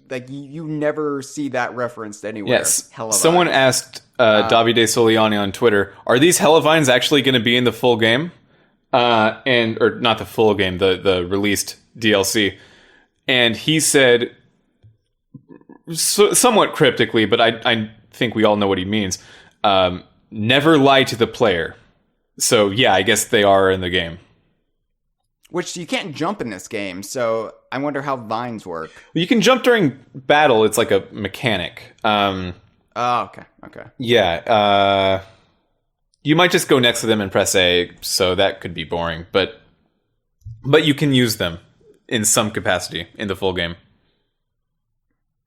Like, you never see that referenced anywhere. Yes. Helivines. Someone asked Davide Soliani on Twitter, are these Helivines actually going to be in the full game? Or not the full game, the released DLC. And he said, somewhat cryptically, but I think we all know what he means, never lie to the player. So yeah, I guess they are in the game. Which you can't jump in this game, so I wonder how vines work. You can jump during battle. It's like a mechanic. Oh, okay. Yeah. You might just go next to them and press A, so that could be boring. But you can use them in some capacity in the full game.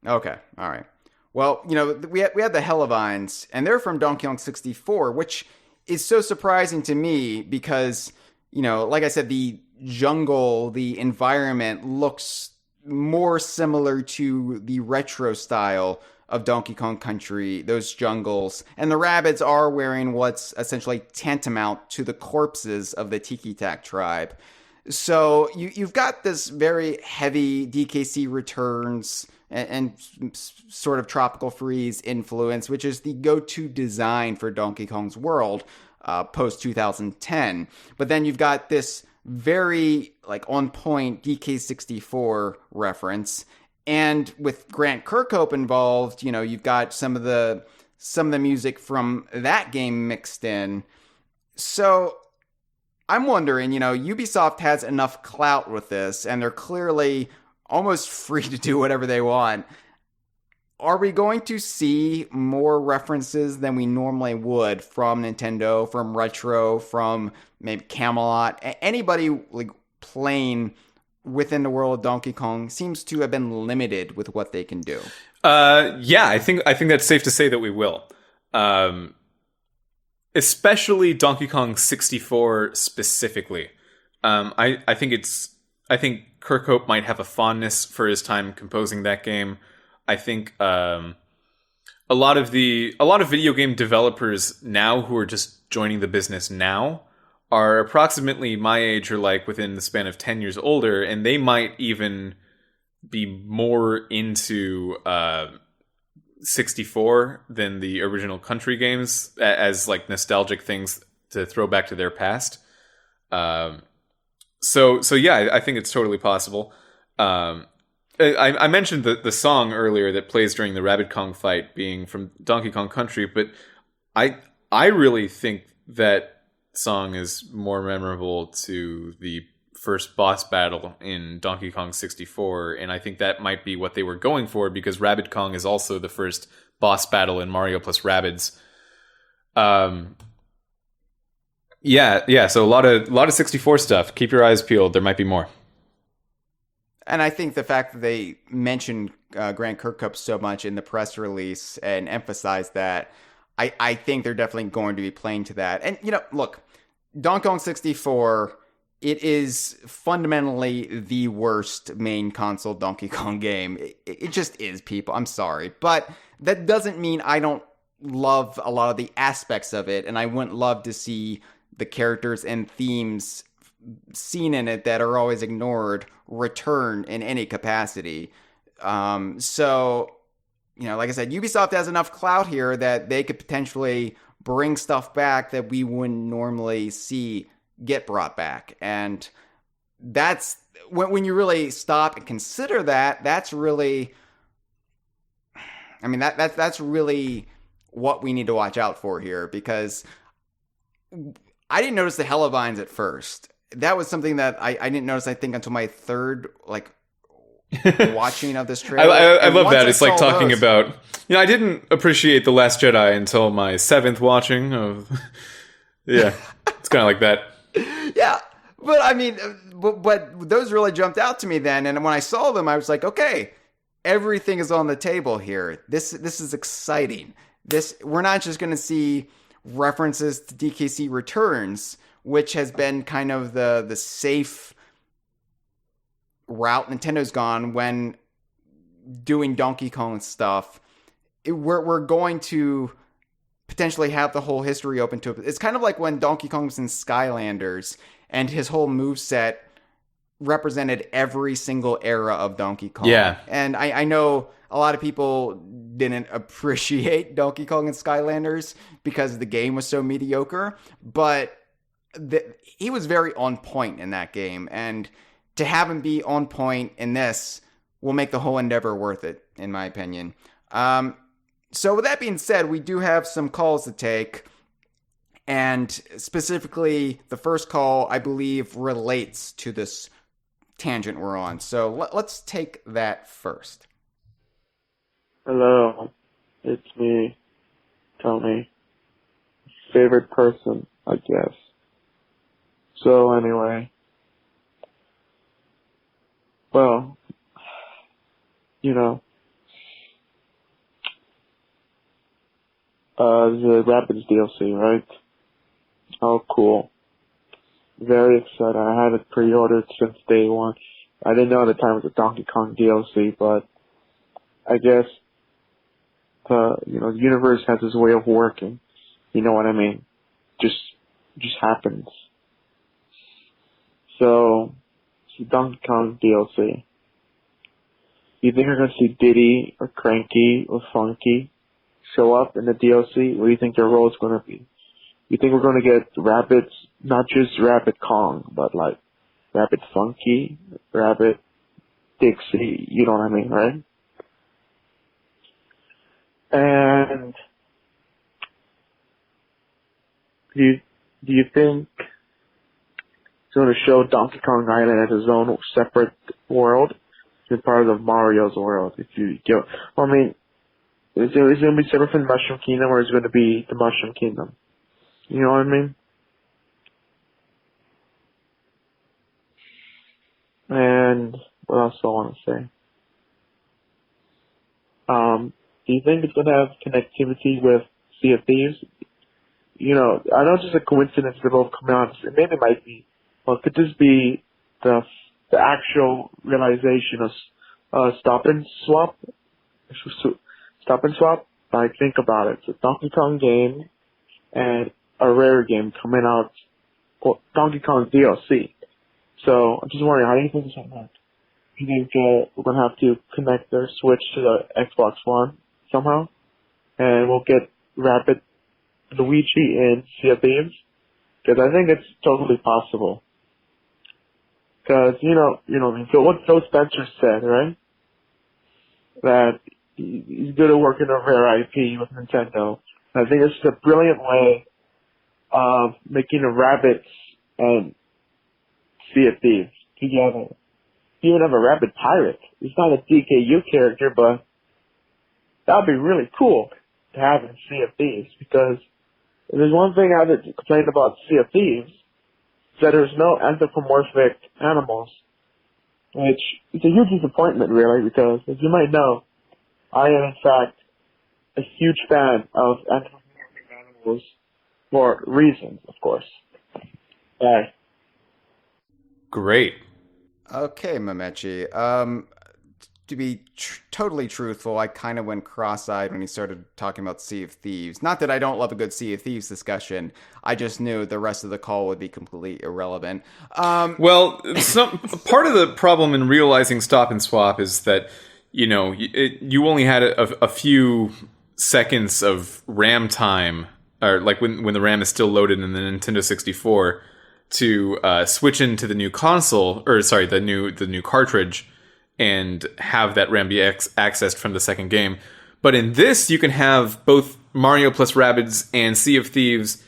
Okay, all right. Well, we had the Helivines, and they're from Donkey Kong 64, which is so surprising to me because, like I said, the jungle, the environment looks more similar to the retro style of Donkey Kong Country, those jungles. And the Rabbids are wearing what's essentially tantamount to the corpses of the Tiki Tak tribe. So you've got this very heavy DKC Returns and sort of Tropical Freeze influence, which is the go-to design for Donkey Kong's world post-2010. But then you've got this very on-point DK64 reference. And with Grant Kirkhope involved, you've got some of the music from that game mixed in. So I'm wondering, Ubisoft has enough clout with this, and they're clearly almost free to do whatever they want. Are we going to see more references than we normally would from Nintendo, from Retro, from maybe Camelot? Anybody playing within the world of Donkey Kong seems to have been limited with what they can do. Yeah, I think that's safe to say that we will. Especially Donkey Kong 64 specifically. I think Kirkhope might have a fondness for his time composing that game. I think a lot of video game developers now who are just joining the business now are approximately my age or within the span of 10 years older, and they might even be more into 64 than the original Country games as nostalgic things to throw back to their past. So yeah, I think it's totally possible. I mentioned the song earlier that plays during the Rabbid Kong fight being from Donkey Kong Country, but I really think that song is more memorable to the first boss battle in Donkey Kong 64, and I think that might be what they were going for, because Rabbid Kong is also the first boss battle in Mario plus Rabbids. Yeah. So a lot of 64 stuff. Keep your eyes peeled. There might be more. And I think the fact that they mentioned Grant Kirkhope so much in the press release and emphasized that, I think they're definitely going to be playing to that. And, look, Donkey Kong 64, it is fundamentally the worst main console Donkey Kong game. It just is, people. I'm sorry. But that doesn't mean I don't love a lot of the aspects of it, and I wouldn't love to see the characters and themes seen in it that are always ignored return in any capacity. So, like I said, Ubisoft has enough clout here that they could potentially bring stuff back that we wouldn't normally see get brought back. And that's when you really stop and consider that, that's really, that's really what we need to watch out for here, because I didn't notice the Helivines at first. That was something that I didn't notice, I think, until my third, watching of this trailer. I love that. It's like talking about, I didn't appreciate The Last Jedi until my 7th watching of, yeah, it's kind of like that. Yeah, but but those really jumped out to me then, and when I saw them, I was like, okay, everything is on the table here. This is exciting. We're not just going to see references to DKC Returns, which has been kind of the safe route Nintendo's gone when doing Donkey Kong stuff. We're going to potentially have the whole history open to it. It's kind of like when Donkey Kong was in Skylanders and his whole moveset represented every single era of Donkey Kong. Yeah. And I know a lot of people didn't appreciate Donkey Kong and Skylanders because the game was so mediocre, but he was very on point in that game, and to have him be on point in this will make the whole endeavor worth it, in my opinion. So with that being said, we do have some calls to take, and specifically the first call, I believe, relates to this tangent we're on. So let's take that first. Hello, it's me, Tony. Favorite person, I guess. So anyway, well, the Rabbids DLC, right? Oh, cool. Very excited. I had it pre-ordered since day one. I didn't know at the time it was a Donkey Kong DLC, but I guess the universe has this way of working. You know what I mean? Just happens. So, it's a Donkey Kong DLC. You think we're gonna see Diddy or Cranky or Funky show up in the DLC? What do you think their role is gonna be? You think we're gonna get Rabbids, not just Rabbid Kong, but like Rabbid Funky, Rabbid Dixie, you know what I mean, right? And do you think it's going to show Donkey Kong Island as his own separate world? It's part of Mario's world. Is it going to be separate from the Mushroom Kingdom, or is it going to be the Mushroom Kingdom? You know what I mean? And what else do I want to say? Do you think it's going to have connectivity with Sea of Thieves? I know it's just a coincidence they're both coming out. Maybe it might be. Well, could this be the actual realization of stop and swap? Like, think about it. It's a Donkey Kong game and a Rare game coming out, Donkey Kong DLC. So, I'm just wondering, how do you think this will work? Do you think we're going to have to connect their Switch to the Xbox One somehow? And we'll get Rabbid Luigi in Sea of Thieves? Because I think it's totally possible. Because, what Phil Spencer said, right? That he's good at working on Rare IP with Nintendo. And I think it's a brilliant way of making a Rabbids and Sea of Thieves together. You even have a Rabid Pirate. He's not a DKU character, but that would be really cool to have in Sea of Thieves, because if there's one thing I would complain about Sea of Thieves, is that there's no anthropomorphic animals, which is a huge disappointment, really, because, as you might know, I am, in fact, a huge fan of anthropomorphic animals for reasons, of course. Great. Okay, Mamechi. To be totally truthful, I kind of went cross-eyed when he started talking about Sea of Thieves. Not that I don't love a good Sea of Thieves discussion. I just knew the rest of the call would be completely irrelevant. Well, part of the problem in realizing Stop and Swap is that, you know, you only had a few seconds of RAM time, or like when the RAM is still loaded in the Nintendo 64, to switch into the new console, or sorry, the new cartridge, and have that RAM be accessed from the second game. But in this, you can have both Mario plus Rabbids and Sea of Thieves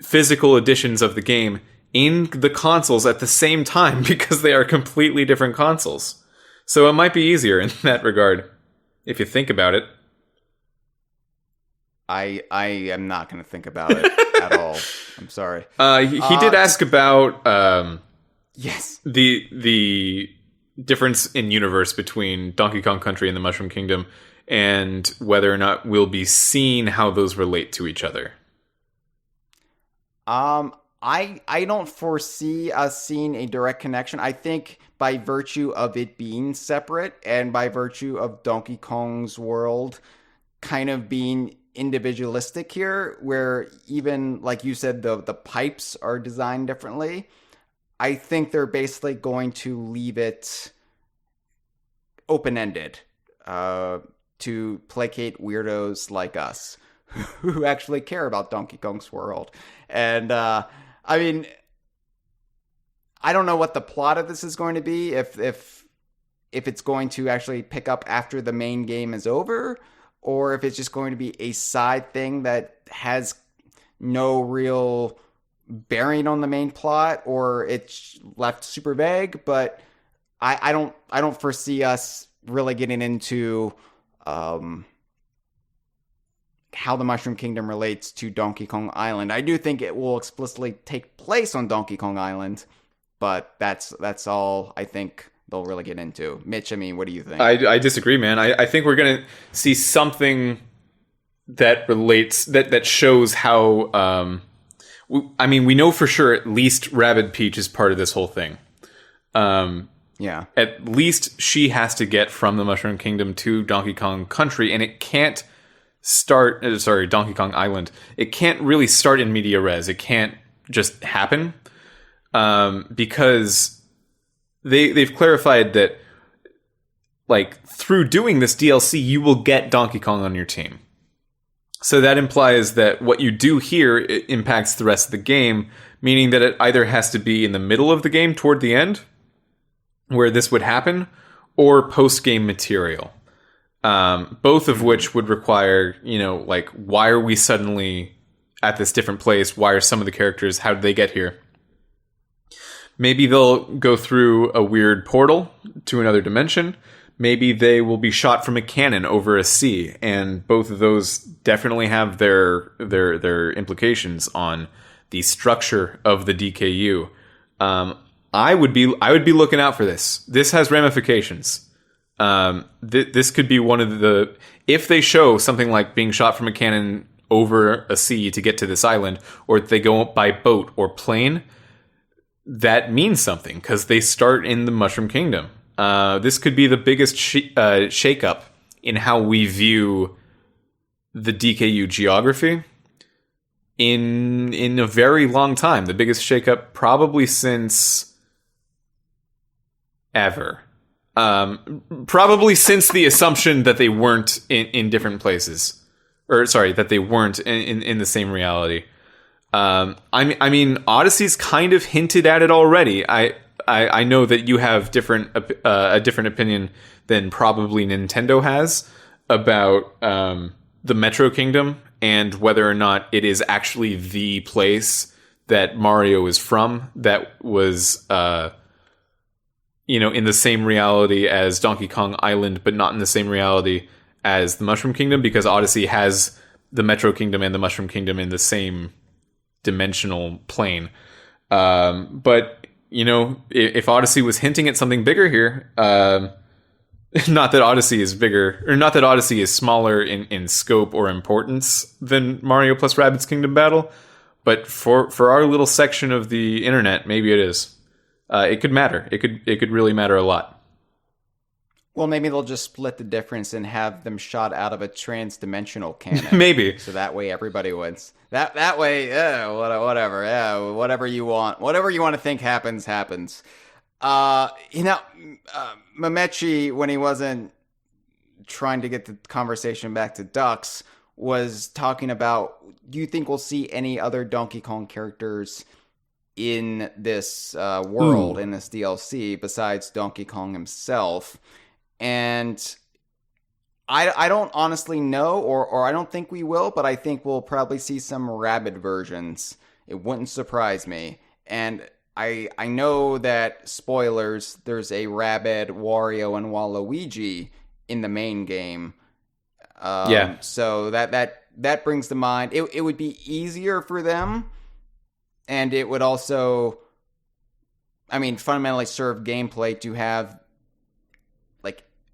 physical editions of the game in the consoles at the same time, because they are completely different consoles. So it might be easier in that regard, if you think about it. I am not going to think about it at all. I'm sorry. He did ask about yes, the difference in universe between Donkey Kong Country and the Mushroom Kingdom, and whether or not we'll be seeing how those relate to each other. I don't foresee us seeing a direct connection. I think by virtue of it being separate, and by virtue of Donkey Kong's world kind of being individualistic here, where even, like you said, the pipes are designed differently, I think they're basically going to leave it open-ended to placate weirdos like us who actually care about Donkey Kong's world. And I mean, I don't know what the plot of this is going to be, if it's going to actually pick up after the main game is over, or if it's just going to be a side thing that has no real bearing on the main plot, or it's left super vague. But I don't foresee us really getting into how the Mushroom Kingdom relates to Donkey Kong Island. I do think it will explicitly take place on Donkey Kong Island, but that's all I think they'll really get into. Mitch, I mean, what do you think? I disagree, man. I think we're going to see something that relates, that shows how... I mean, we know for sure at least Rabbid Peach is part of this whole thing. Yeah. At least she has to get from the Mushroom Kingdom to Donkey Kong Country, and it can't start... Donkey Kong Island. It can't really start in media res. It can't just happen. Because they've clarified that, like, through doing this DLC, you will get Donkey Kong on your team. So that implies that what you do here impacts the rest of the game, meaning that it either has to be in the middle of the game toward the end, where this would happen, or post-game material. Both of which would require, you know, like, why are we suddenly at this different place? Why are some of the characters, how did they get here? Maybe they'll go through a weird portal to another dimension. Maybe they will be shot from a cannon over a sea, and both of those definitely have their implications on the structure of the DKU. I would be looking out for this. This has ramifications. This could be one of the... If they show something like being shot from a cannon over a sea to get to this island, or if they go by boat or plane, that means something, because they start in the Mushroom Kingdom. This could be the biggest shakeup in how we view the DKU geography in a very long time. The biggest shakeup probably since ever. Probably since the assumption that they weren't in different places. Or, sorry, that they weren't in the same reality. I mean, Odyssey's kind of hinted at it already. I know that you have a different opinion than probably Nintendo has about the Metro Kingdom, and whether or not it is actually the place that Mario is from that was, in the same reality as Donkey Kong Island, but not in the same reality as the Mushroom Kingdom, because Odyssey has the Metro Kingdom and the Mushroom Kingdom in the same dimensional plane. But, if Odyssey was hinting at something bigger here, not that Odyssey is bigger, or not that Odyssey is smaller in scope or importance than Mario plus Rabbids Kingdom Battle, but for our little section of the internet, maybe it is. It could matter. It could really matter a lot. Well, maybe they'll just split the difference and have them shot out of a trans-dimensional cannon. Maybe. So that way everybody wins. That way, whatever. Yeah, whatever you want. Whatever you want to think happens. Mamechi, when he wasn't trying to get the conversation back to ducks, was talking about, do you think we'll see any other Donkey Kong characters in this world, in this DLC, besides Donkey Kong himself? And I don't honestly know, or I don't think we will, but I think we'll probably see some Rabbid versions. It wouldn't surprise me. And I know that, spoilers, there's a Rabbid, Wario, and Waluigi in the main game. So that brings to mind, it would be easier for them, and it would also, fundamentally serve gameplay to have,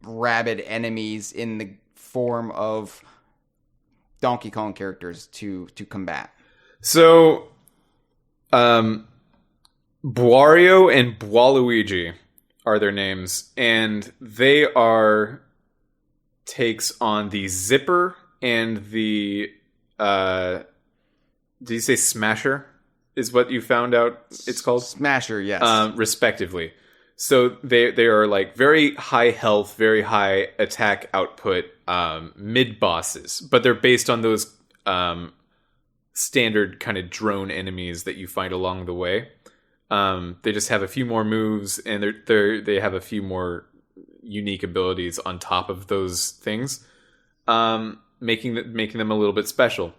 Rabbid enemies in the form of Donkey Kong characters to combat. So, Wario and Waluigi are their names, and they are takes on the Zipper and the did you say Smasher is what you found out it's called? Smasher, yes. Respectively. So they are very high health, very high attack output mid bosses, but they're based on those standard kind of drone enemies that you find along the way. They just have a few more moves, and they have a few more unique abilities on top of those things, making them a little bit special.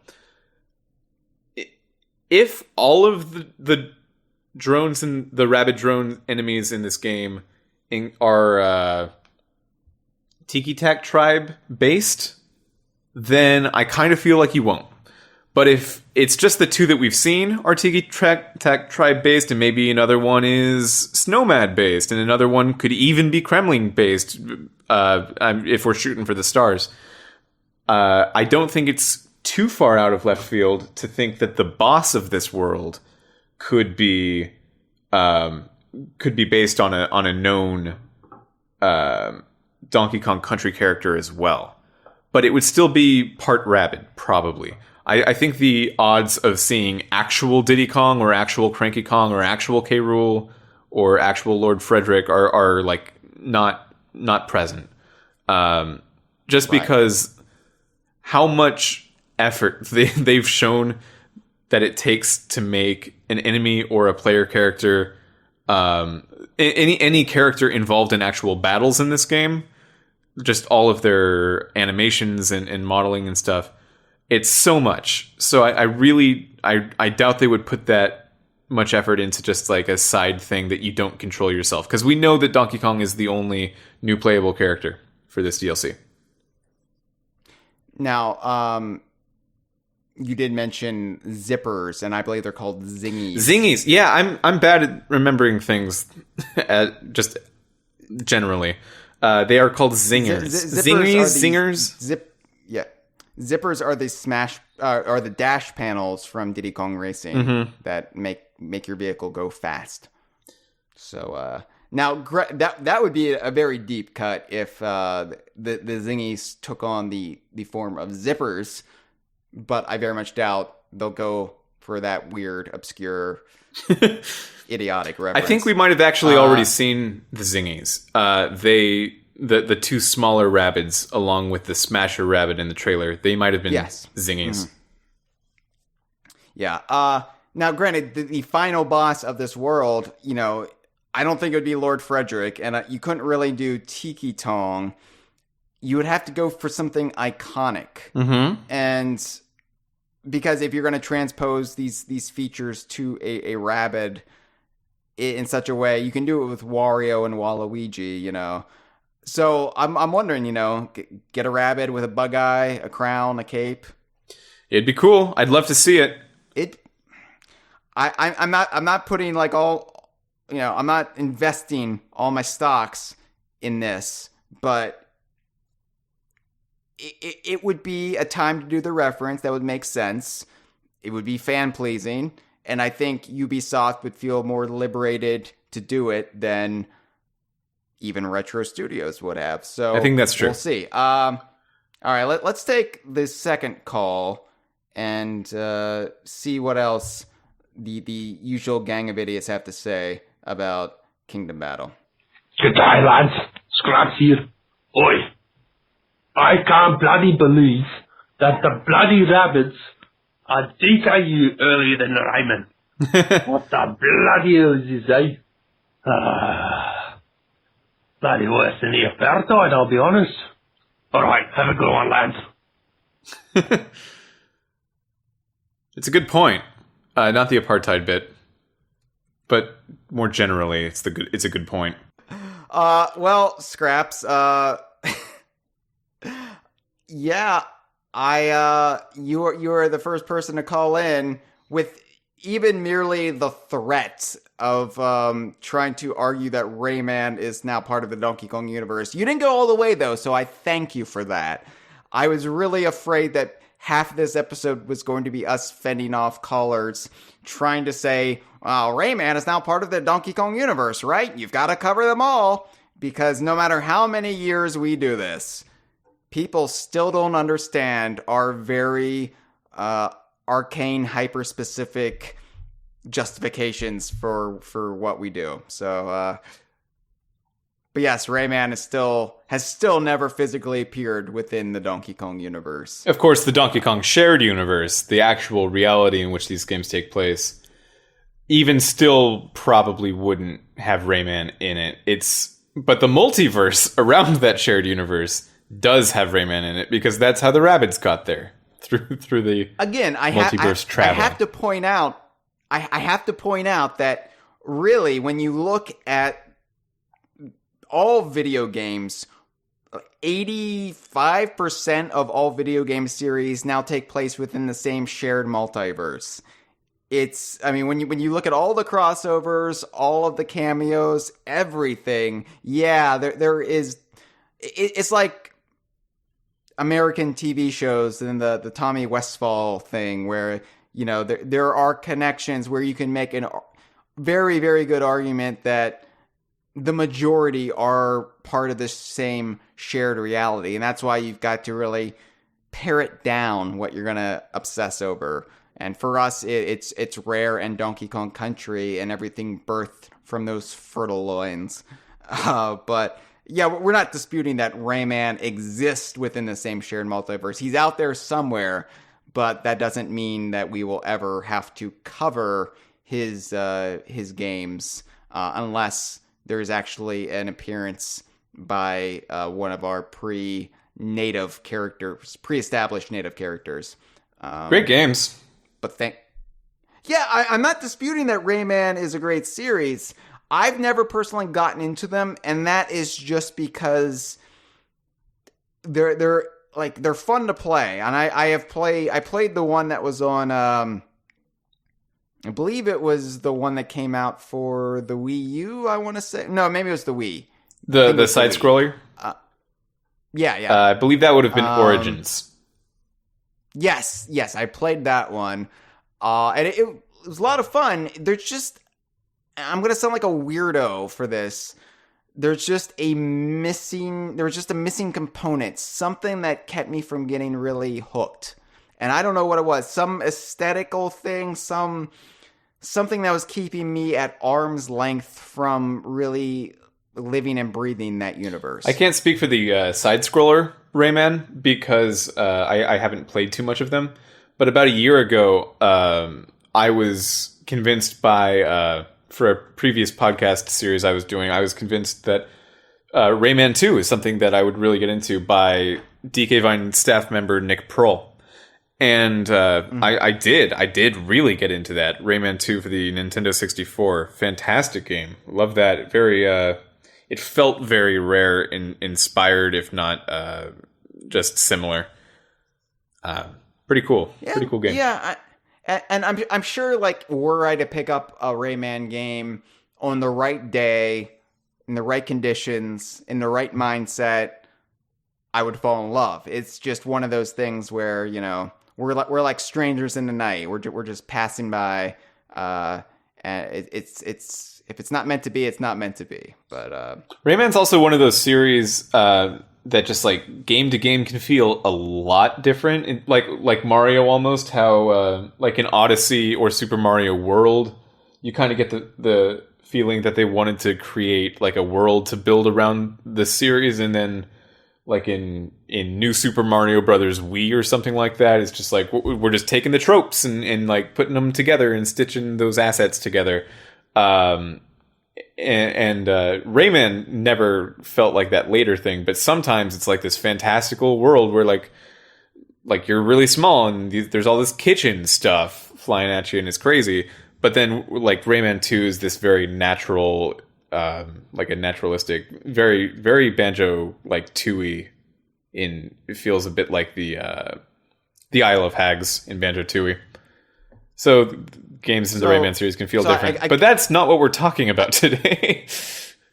If all of the drones and the Rabbid drone enemies in this game are Tiki Tak tribe based, then I kind of feel like you won't. But if it's just the two that we've seen are Tiki Tak tribe based, and maybe another one is Snowmad based, and another one could even be Kremling based, if we're shooting for the stars, I don't think it's too far out of left field to think that the boss of this world could be based on a known Donkey Kong Country character as well. But it would still be part Rabbid, probably. I think the odds of seeing actual Diddy Kong or actual Cranky Kong or actual K. Rool or actual Lord Frederick are not present. Just right. Because how much effort they've shown that it takes to make an enemy or a player character, any character involved in actual battles in this game, just all of their animations and modeling and stuff. It's so much. So I doubt they would put that much effort into just a side thing that you don't control yourself. Because we know that Donkey Kong is the only new playable character for this DLC. Now, you did mention zippers, and I believe they're called zingies. Zingies, yeah. I'm bad at remembering things, just generally. They are called zingers. Zingers. Zippers are the dash panels from Diddy Kong Racing that make your vehicle go fast. So now that would be a very deep cut if the zingies took on the form of zippers. But I very much doubt they'll go for that weird, obscure, idiotic reference. I think we might have actually already seen the zingies. The two smaller Rabbids, along with the Smasher Rabbid in the trailer, they might have been zingies. Mm-hmm. Yeah. Now, granted, the final boss of this world, I don't think it would be Lord Frederick, and you couldn't really do Tiki Tong. You would have to go for something iconic. Mm-hmm. And because if you're going to transpose these features to a Rabbid in such a way, you can do it with Wario and Waluigi, you know. So I'm wondering, you know, get a Rabbid with a bug eye, a crown, a cape. It'd be cool. I'd love to see it. I'm not putting like all, you know, I'm not investing all my stocks in this, but it would be a time to do the reference that would make sense. It would be fan pleasing, and I think Ubisoft would feel more liberated to do it than even Retro Studios would have. So I think that's true. We'll see. All right, let's take the second call and see what else the usual gang of idiots have to say about Kingdom Battle. Good day, lads. Scraps here. Oi. I can't bloody believe that the bloody rabbits are DKU earlier than Raymond. What the bloody hell is this, eh? Bloody worse than the apartheid, I'll be honest. Alright, have a good one, lads. It's a good point. Not the apartheid bit, but more generally, it's a good point. Well, Scraps, yeah, you're the first person to call in with even merely the threat of trying to argue that Rayman is now part of the Donkey Kong universe. You didn't go all the way, though, so I thank you for that. I was really afraid that half of this episode was going to be us fending off callers trying to say, well, Rayman is now part of the Donkey Kong universe, right? You've got to cover them all, because no matter how many years we do this, people still don't understand our very arcane, hyper-specific justifications for what we do. So, but yes, Rayman has still never physically appeared within the Donkey Kong universe. Of course, the Donkey Kong shared universe, the actual reality in which these games take place, even still probably wouldn't have Rayman in it. But the multiverse around that shared universe does have Rayman in it, because that's how the Rabbids got there, through the multiverse travel. I have to point out, I have to point out that really, when you look at all video games, 85% of all video game series now take place within the same shared multiverse. When you look at all the crossovers, all of the cameos, everything, yeah, there is. It's like American TV shows and the Tommy Westphal thing, where, you know, there are connections where you can make a very, very good argument that the majority are part of the same shared reality. And that's why you've got to really pare it down what you're going to obsess over. And for us, it's Rare and Donkey Kong Country and everything birthed from those fertile loins. But yeah, we're not disputing that Rayman exists within the same shared multiverse. He's out there somewhere, but that doesn't mean that we will ever have to cover his games unless there's actually an appearance by one of our pre-established native characters. Great games. But I'm not disputing that Rayman is a great series. I've never personally gotten into them, and that is just because they're fun to play. And I played the one that was on I believe it was the one that came out for the Wii U, I want to say. No, maybe it was the Wii. The side-scroller? Yeah. I believe that would have been Origins. Yes, I played that one. And it was a lot of fun. There's just... I'm going to sound like a weirdo for this. There was just a missing component. Something that kept me from getting really hooked. And I don't know what it was. Some aesthetical thing, something that was keeping me at arm's length from really living and breathing that universe. I can't speak for the side-scroller Rayman, because I haven't played too much of them. But about a year ago, I was convinced by... for a previous podcast series I was doing, I was convinced that Rayman 2 is something that I would really get into by DK Vine staff member Nick Prohl. And I did really get into that. Rayman 2 for the Nintendo 64. Fantastic game. Love that. Very, it felt very rare and inspired, if not just similar. Pretty cool. Yeah, Pretty cool game. Yeah, and I'm sure, like, were I to pick up a Rayman game on the right day, in the right conditions, in the right mindset, I would fall in love. It's just one of those things where, you know, we're like strangers in the night. We're just passing by. And it's if it's not meant to be, it's not meant to be. But Rayman's also one of those series that just like game to game can feel a lot different. Like Mario almost. How like in Odyssey or Super Mario World, you kind of get the feeling that they wanted to create like a world to build around the series, and then like in New Super Mario Brothers Wii or something like that, it's just like we're just taking the tropes and like putting them together and stitching those assets together. And Rayman never felt like that later thing, but sometimes it's like this fantastical world where like you're really small and there's all this kitchen stuff flying at you and it's crazy. But then like Rayman 2 is this very natural, like a naturalistic, very, very Banjo like Tooie. It feels a bit like the Isle of Hags in Banjo Tooie. So games in the Rayman series can feel different, but that's not what we're talking about today.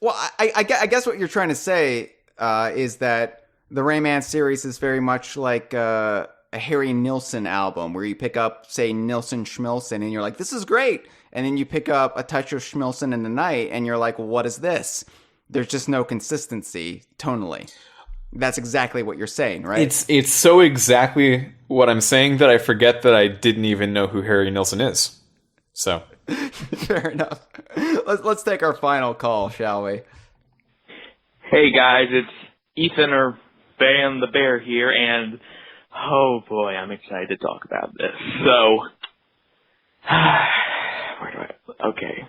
Well, I guess what you're trying to say is that the Rayman series is very much like a Harry Nilsson album, where you pick up, say, Nilsson Schmilsson, and you're like, this is great. And then you pick up A Touch of Schmilsson in the Night, and you're like, well, what is this? There's just no consistency tonally. That's exactly what you're saying, right? It's so exactly what I'm saying that I forget that I didn't even know who Harry Nilsson is. So fair enough. Let's take our final call, shall we? Hey guys, it's Ethan or Ban the Bear here, and oh boy, I'm excited to talk about this. So, okay,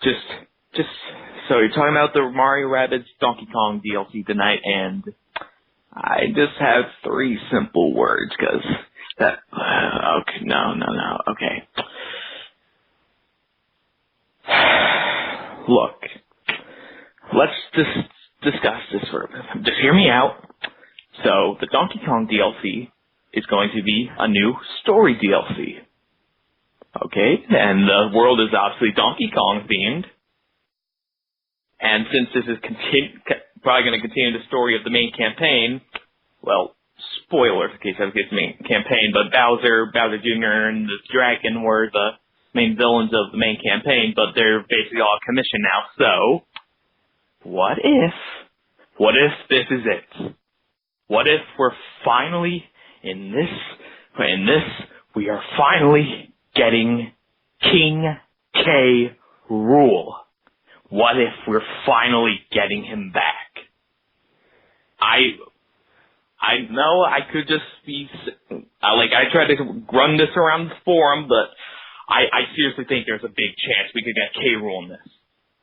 just so you're talking about the Mario Rabbids Donkey Kong DLC tonight, and I just have 3 simple words, because that, okay, no, okay. Look, let's just discuss this for a minute. Just hear me out. So, the Donkey Kong DLC is going to be a new story DLC. Okay? And the world is obviously Donkey Kong themed. And since this is probably going to continue the story of the main campaign, well, spoilers in case I forget the main campaign, but Bowser Jr. and the Dragon were the main villains of the main campaign, but they're basically all commissioned now. So, what if this is it? What if we're finally we are finally getting King K. Rool? What if we're finally getting him back? I know I could just be, I tried to run this around the forum, but I seriously think there's a big chance we could get K. Rool in this.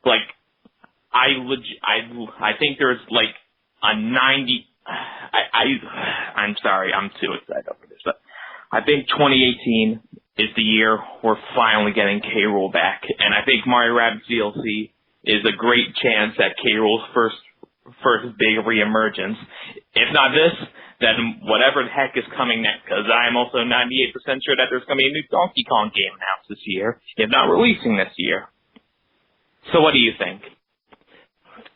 Like, I think there's like a 90, I'm sorry, I'm too excited over this, but I think 2018 is the year we're finally getting K. Rool back, and I think Mario Rabbids DLC is a great chance at K. Rool's first big reemergence. If not this, then whatever the heck is coming next, because I am also 98% sure that there's going to be a new Donkey Kong game announced this year, if not releasing this year. So what do you think?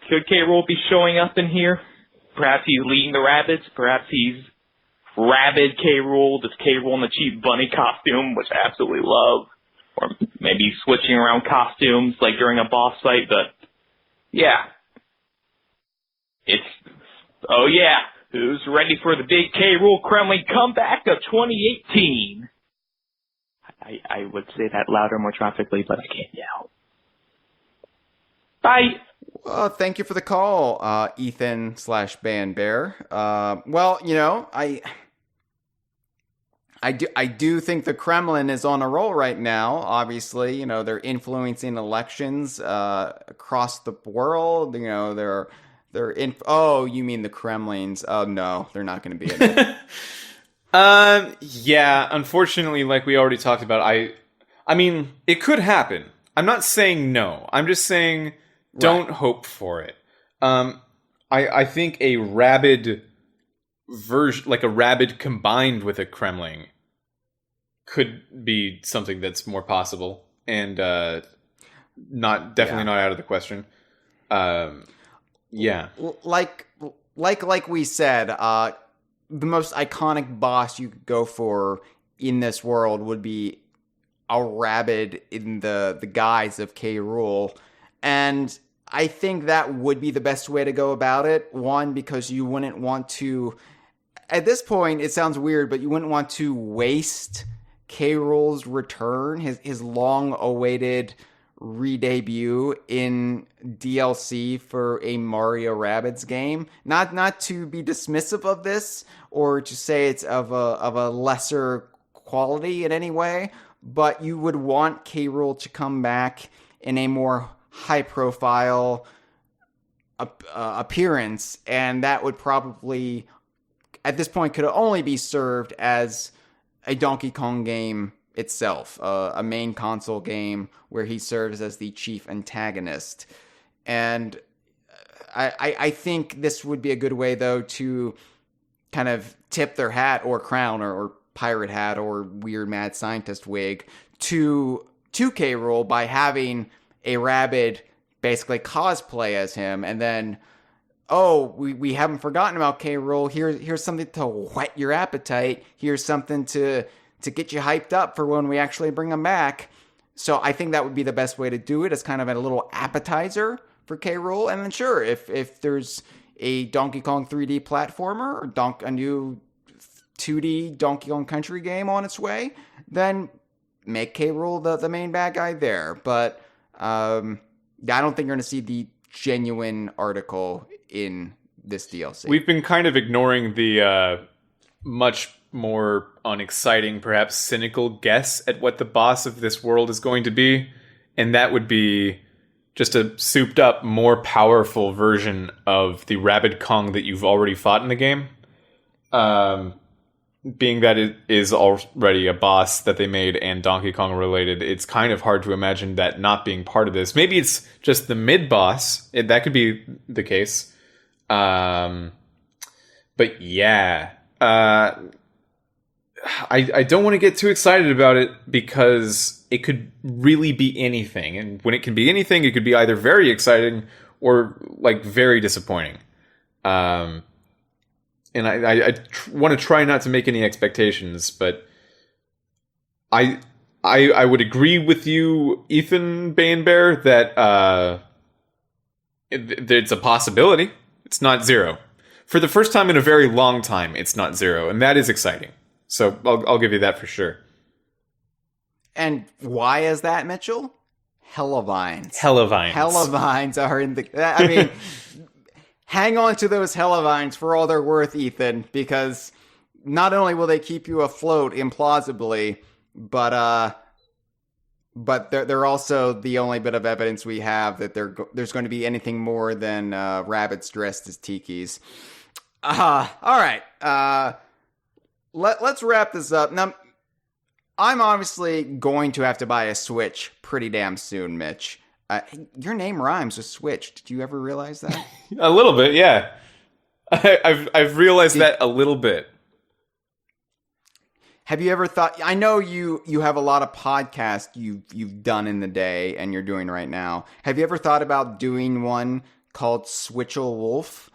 Could K. Rool be showing up in here? Perhaps he's leading the Rabbids. Perhaps he's Rabbid K. Rool, just K. Rool in the cheap bunny costume, which I absolutely love. Or maybe switching around costumes like during a boss fight, but yeah. Oh yeah, who's ready for the big K. Rool Kremlin comeback of 2018? I would say that louder, more tropically, but I can't yell. Bye! Well, thank you for the call, Ethan/Ban Bear. Well, you know, I do think the Kremlin is on a roll right now. Obviously, you know, they're influencing elections across the world. You know, they're in. Oh, you mean the Kremlins? Oh no, they're not going to be in it. Yeah, unfortunately, like we already talked about, I mean, it could happen. I'm not saying no. I'm just saying don't hope for it. I think a rabid version, like a rabid combined with a Kremling, could be something that's more possible and definitely not out of the question. Yeah, like we said, the most iconic boss you could go for in this world would be a rabid in the guise of K. Rool, and I think that would be the best way to go about it. One, because you wouldn't want to. At this point, it sounds weird, but you wouldn't want to waste K. Rool's return, his long-awaited re-debut in DLC for a Mario Rabbids game. Not to be dismissive of this or to say it's of a lesser quality in any way, but you would want K. Rool to come back in a more high-profile appearance, and that would probably, at this point, could only be served as a Donkey Kong game itself, a main console game where he serves as the chief antagonist. And I think this would be a good way, though, to kind of tip their hat or crown or pirate hat or weird mad scientist wig to K. Rool by having a rabid basically cosplay as him, and then we haven't forgotten about K. Rool. Here's something to whet your appetite. Here's something to get you hyped up for when we actually bring him back. So I think that would be the best way to do it, as kind of a little appetizer for K. Rool. And then sure, if there's a Donkey Kong 3D platformer or a new 2D Donkey Kong Country game on its way, then make K. Rool the main bad guy there. But I don't think you're going to see the genuine article in this DLC. We've been kind of ignoring the much more unexciting, perhaps cynical guess at what the boss of this world is going to be, and that would be just a souped up, more powerful version of the Rabid Kong that you've already fought in the game. Being that it is already a boss that they made and Donkey Kong related, it's kind of hard to imagine that not being part of this. Maybe it's just the mid-boss. That could be the case. But yeah. I don't want to get too excited about it because it could really be anything. And when it can be anything, it could be either very exciting or like very disappointing. And I want to try not to make any expectations, but I would agree with you, Ethan Banebear, that it's a possibility. It's not zero. For the first time in a very long time, it's not zero, and that is exciting. So I'll give you that for sure. And why is that, Mitchell? Helivines. Helivines are in the... I mean... Hang on to those Helivines for all they're worth, Ethan, because not only will they keep you afloat implausibly, but they're also the only bit of evidence we have that there's going to be anything more than rabbits dressed as tikis. All right. Let's wrap this up. Now, I'm obviously going to have to buy a Switch pretty damn soon, Mitch. Your name rhymes with Switch. Did you ever realize that? A little bit, yeah. I've realized that a little bit. Have you ever thought? I know you have a lot of podcasts you've done in the day and you're doing right now. Have you ever thought about doing one called Switchel Wolfe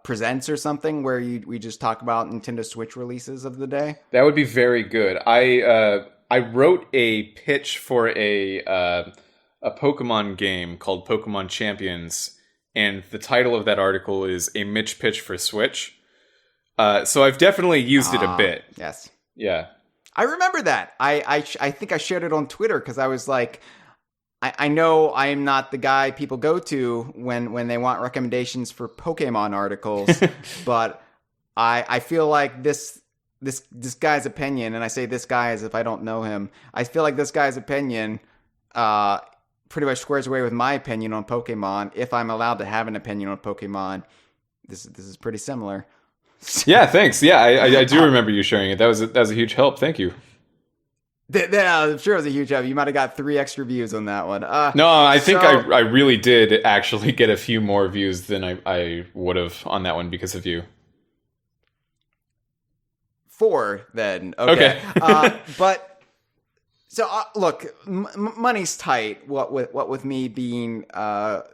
Presents or something, where we just talk about Nintendo Switch releases of the day? That would be very good. I wrote a pitch for a Pokemon game called Pokemon Champions, and the title of that article is A Mitch Pitch for Switch. So I've definitely used it a bit. Yes. Yeah. I remember that. I think I shared it on Twitter because I was like, I know I am not the guy people go to when they want recommendations for Pokemon articles, but I feel like this guy's opinion, and I say this guy as if I don't know him, I feel like this guy's opinion pretty much squares away with my opinion on Pokemon. If I'm allowed to have an opinion on Pokemon, this is pretty similar. Yeah, thanks. Yeah, I do remember you sharing it. That was a huge help. Thank you. I'm sure it was a huge help. You might have got 3 extra views on that one. No, I think I really did actually get a few more views than I would have on that one because of you. 4 then. Okay. But so look, money's tight. What with me being a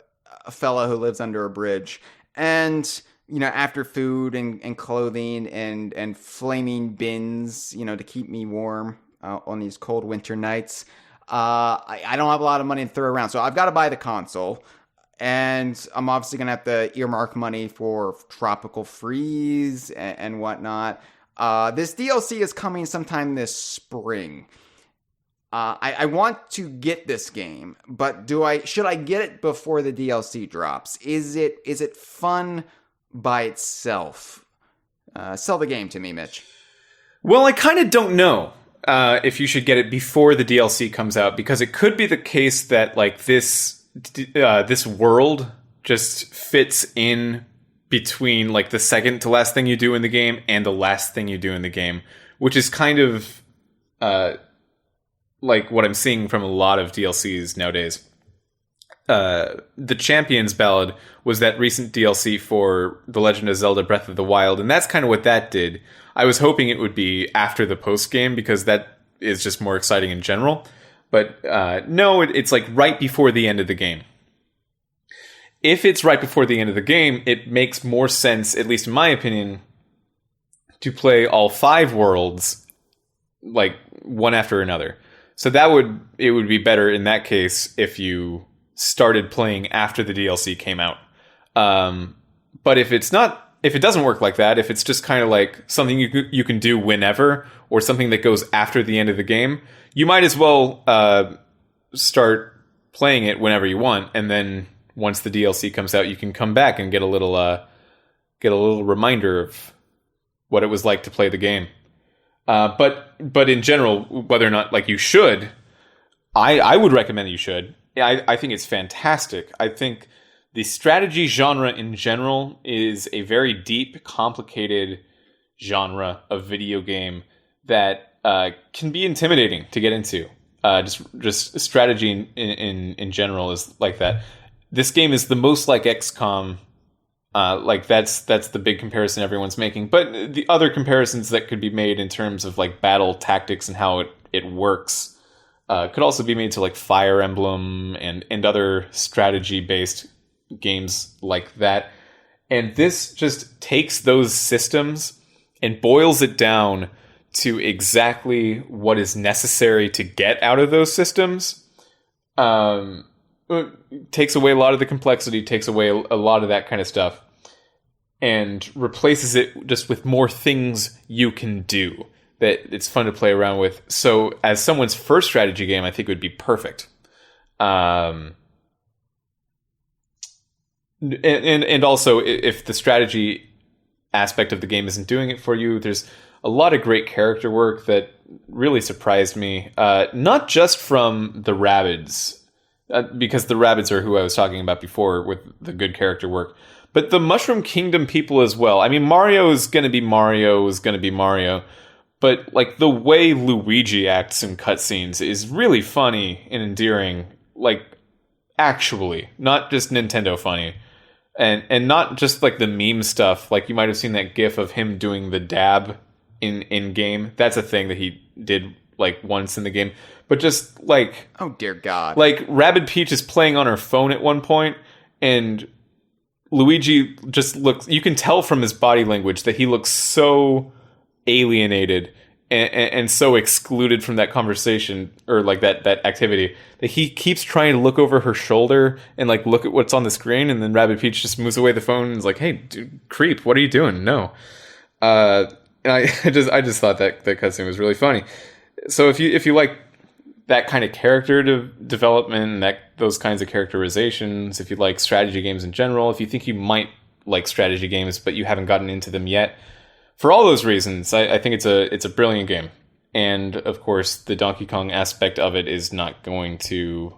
fellow who lives under a bridge, and after food and clothing and flaming bins, to keep me warm on these cold winter nights, I don't have a lot of money to throw around, so I've got to buy the console. And I'm obviously going to have to earmark money for Tropical Freeze and whatnot. This DLC is coming sometime this spring. I want to get this game, but should I get it before the DLC drops? Is it fun by itself? Sell the game to me, Mitch. Well, I kind of don't know if you should get it before the DLC comes out, because it could be the case that like this world just fits in between like the second to last thing you do in the game and the last thing you do in the game, which is kind of like what I'm seeing from a lot of DLCs nowadays. The Champions Ballad was that recent DLC for The Legend of Zelda Breath of the Wild, and that's kind of what that did. I was hoping it would be after the post game because that is just more exciting in general. But no, it's like right before the end of the game. If it's right before the end of the game, it makes more sense, at least in my opinion, to play all 5 worlds like one after another. So it would be better in that case if you started playing after the DLC came out. But if it doesn't work like that, if it's just kind of like something you can do whenever, or something that goes after the end of the game, you might as well start playing it whenever you want, and then once the DLC comes out, you can come back and get a little reminder of what it was like to play the game. But in general, whether or not like you should, I would recommend you should. I think it's fantastic. I think the strategy genre in general is a very deep, complicated genre of video game that can be intimidating to get into. Just strategy in general is like that. This game is the most like XCOM. Like that's the big comparison everyone's making. But the other comparisons that could be made in terms of like battle tactics and how it works could also be made to like Fire Emblem and other strategy based games like that. And this just takes those systems and boils it down to exactly what is necessary to get out of those systems. It takes away a lot of the complexity, takes away a lot of that kind of stuff, and replaces it just with more things you can do that it's fun to play around with. So as someone's first strategy game, I think it would be perfect. And also, if the strategy aspect of the game isn't doing it for you, there's a lot of great character work that really surprised me. Not just from the Rabbids, because the Rabbids are who I was talking about before with the good character work, but the Mushroom Kingdom people as well. I mean, Mario is going to be Mario, but like the way Luigi acts in cutscenes is really funny and endearing, like actually, not just Nintendo funny. And not just like the meme stuff, like you might have seen that gif of him doing the dab in game. That's a thing that he did like once in the game. But just like, oh dear God, like Rabbid Peach is playing on her phone at one point, and Luigi just looks, you can tell from his body language that he looks so alienated and so excluded from that conversation, or like that activity, that he keeps trying to look over her shoulder and like look at what's on the screen, and then Rabbid Peach just moves away the phone and is like, "Hey, dude, creep, what are you doing?" No. And I just thought that cutscene was really funny. So if you like that kind of character development, those kinds of characterizations, if you like strategy games in general, if you think you might like strategy games but you haven't gotten into them yet, for all those reasons, I think it's a brilliant game. And of course, the Donkey Kong aspect of it is not going to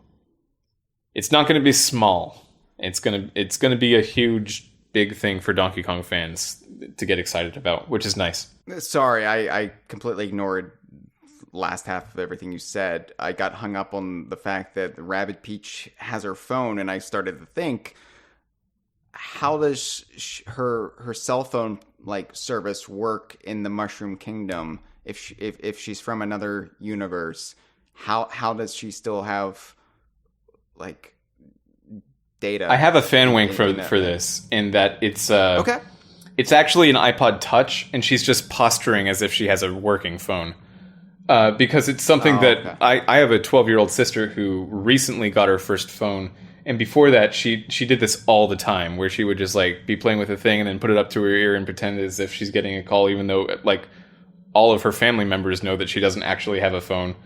be small. It's going to be a huge big thing for Donkey Kong fans to get excited about, which is nice. Sorry, I completely ignored last half of everything you said. I got hung up on the fact that Rabbid Peach has her phone, and I started to think, how does her cell phone like service work in the Mushroom Kingdom if she's from another universe? How does she still have like data? I have a fan wink for this, in that it's okay. It's actually an iPod Touch, and she's just posturing as if she has a working phone. Because it's something that I have a 12-year-old sister who recently got her first phone, and before that she did this all the time, where she would just like be playing with a thing and then put it up to her ear and pretend as if she's getting a call, even though like all of her family members know that she doesn't actually have a phone.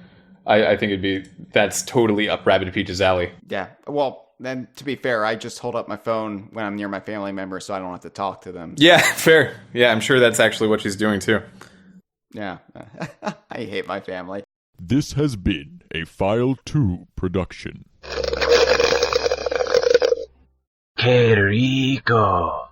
I think that's totally up Rabbid Peach's alley. Yeah, well, then to be fair, I just hold up my phone when I'm near my family members so I don't have to talk to them. Yeah, fair. Yeah, I'm sure that's actually what she's doing too. Yeah, I hate my family. This has been a File 2 production. Que rico.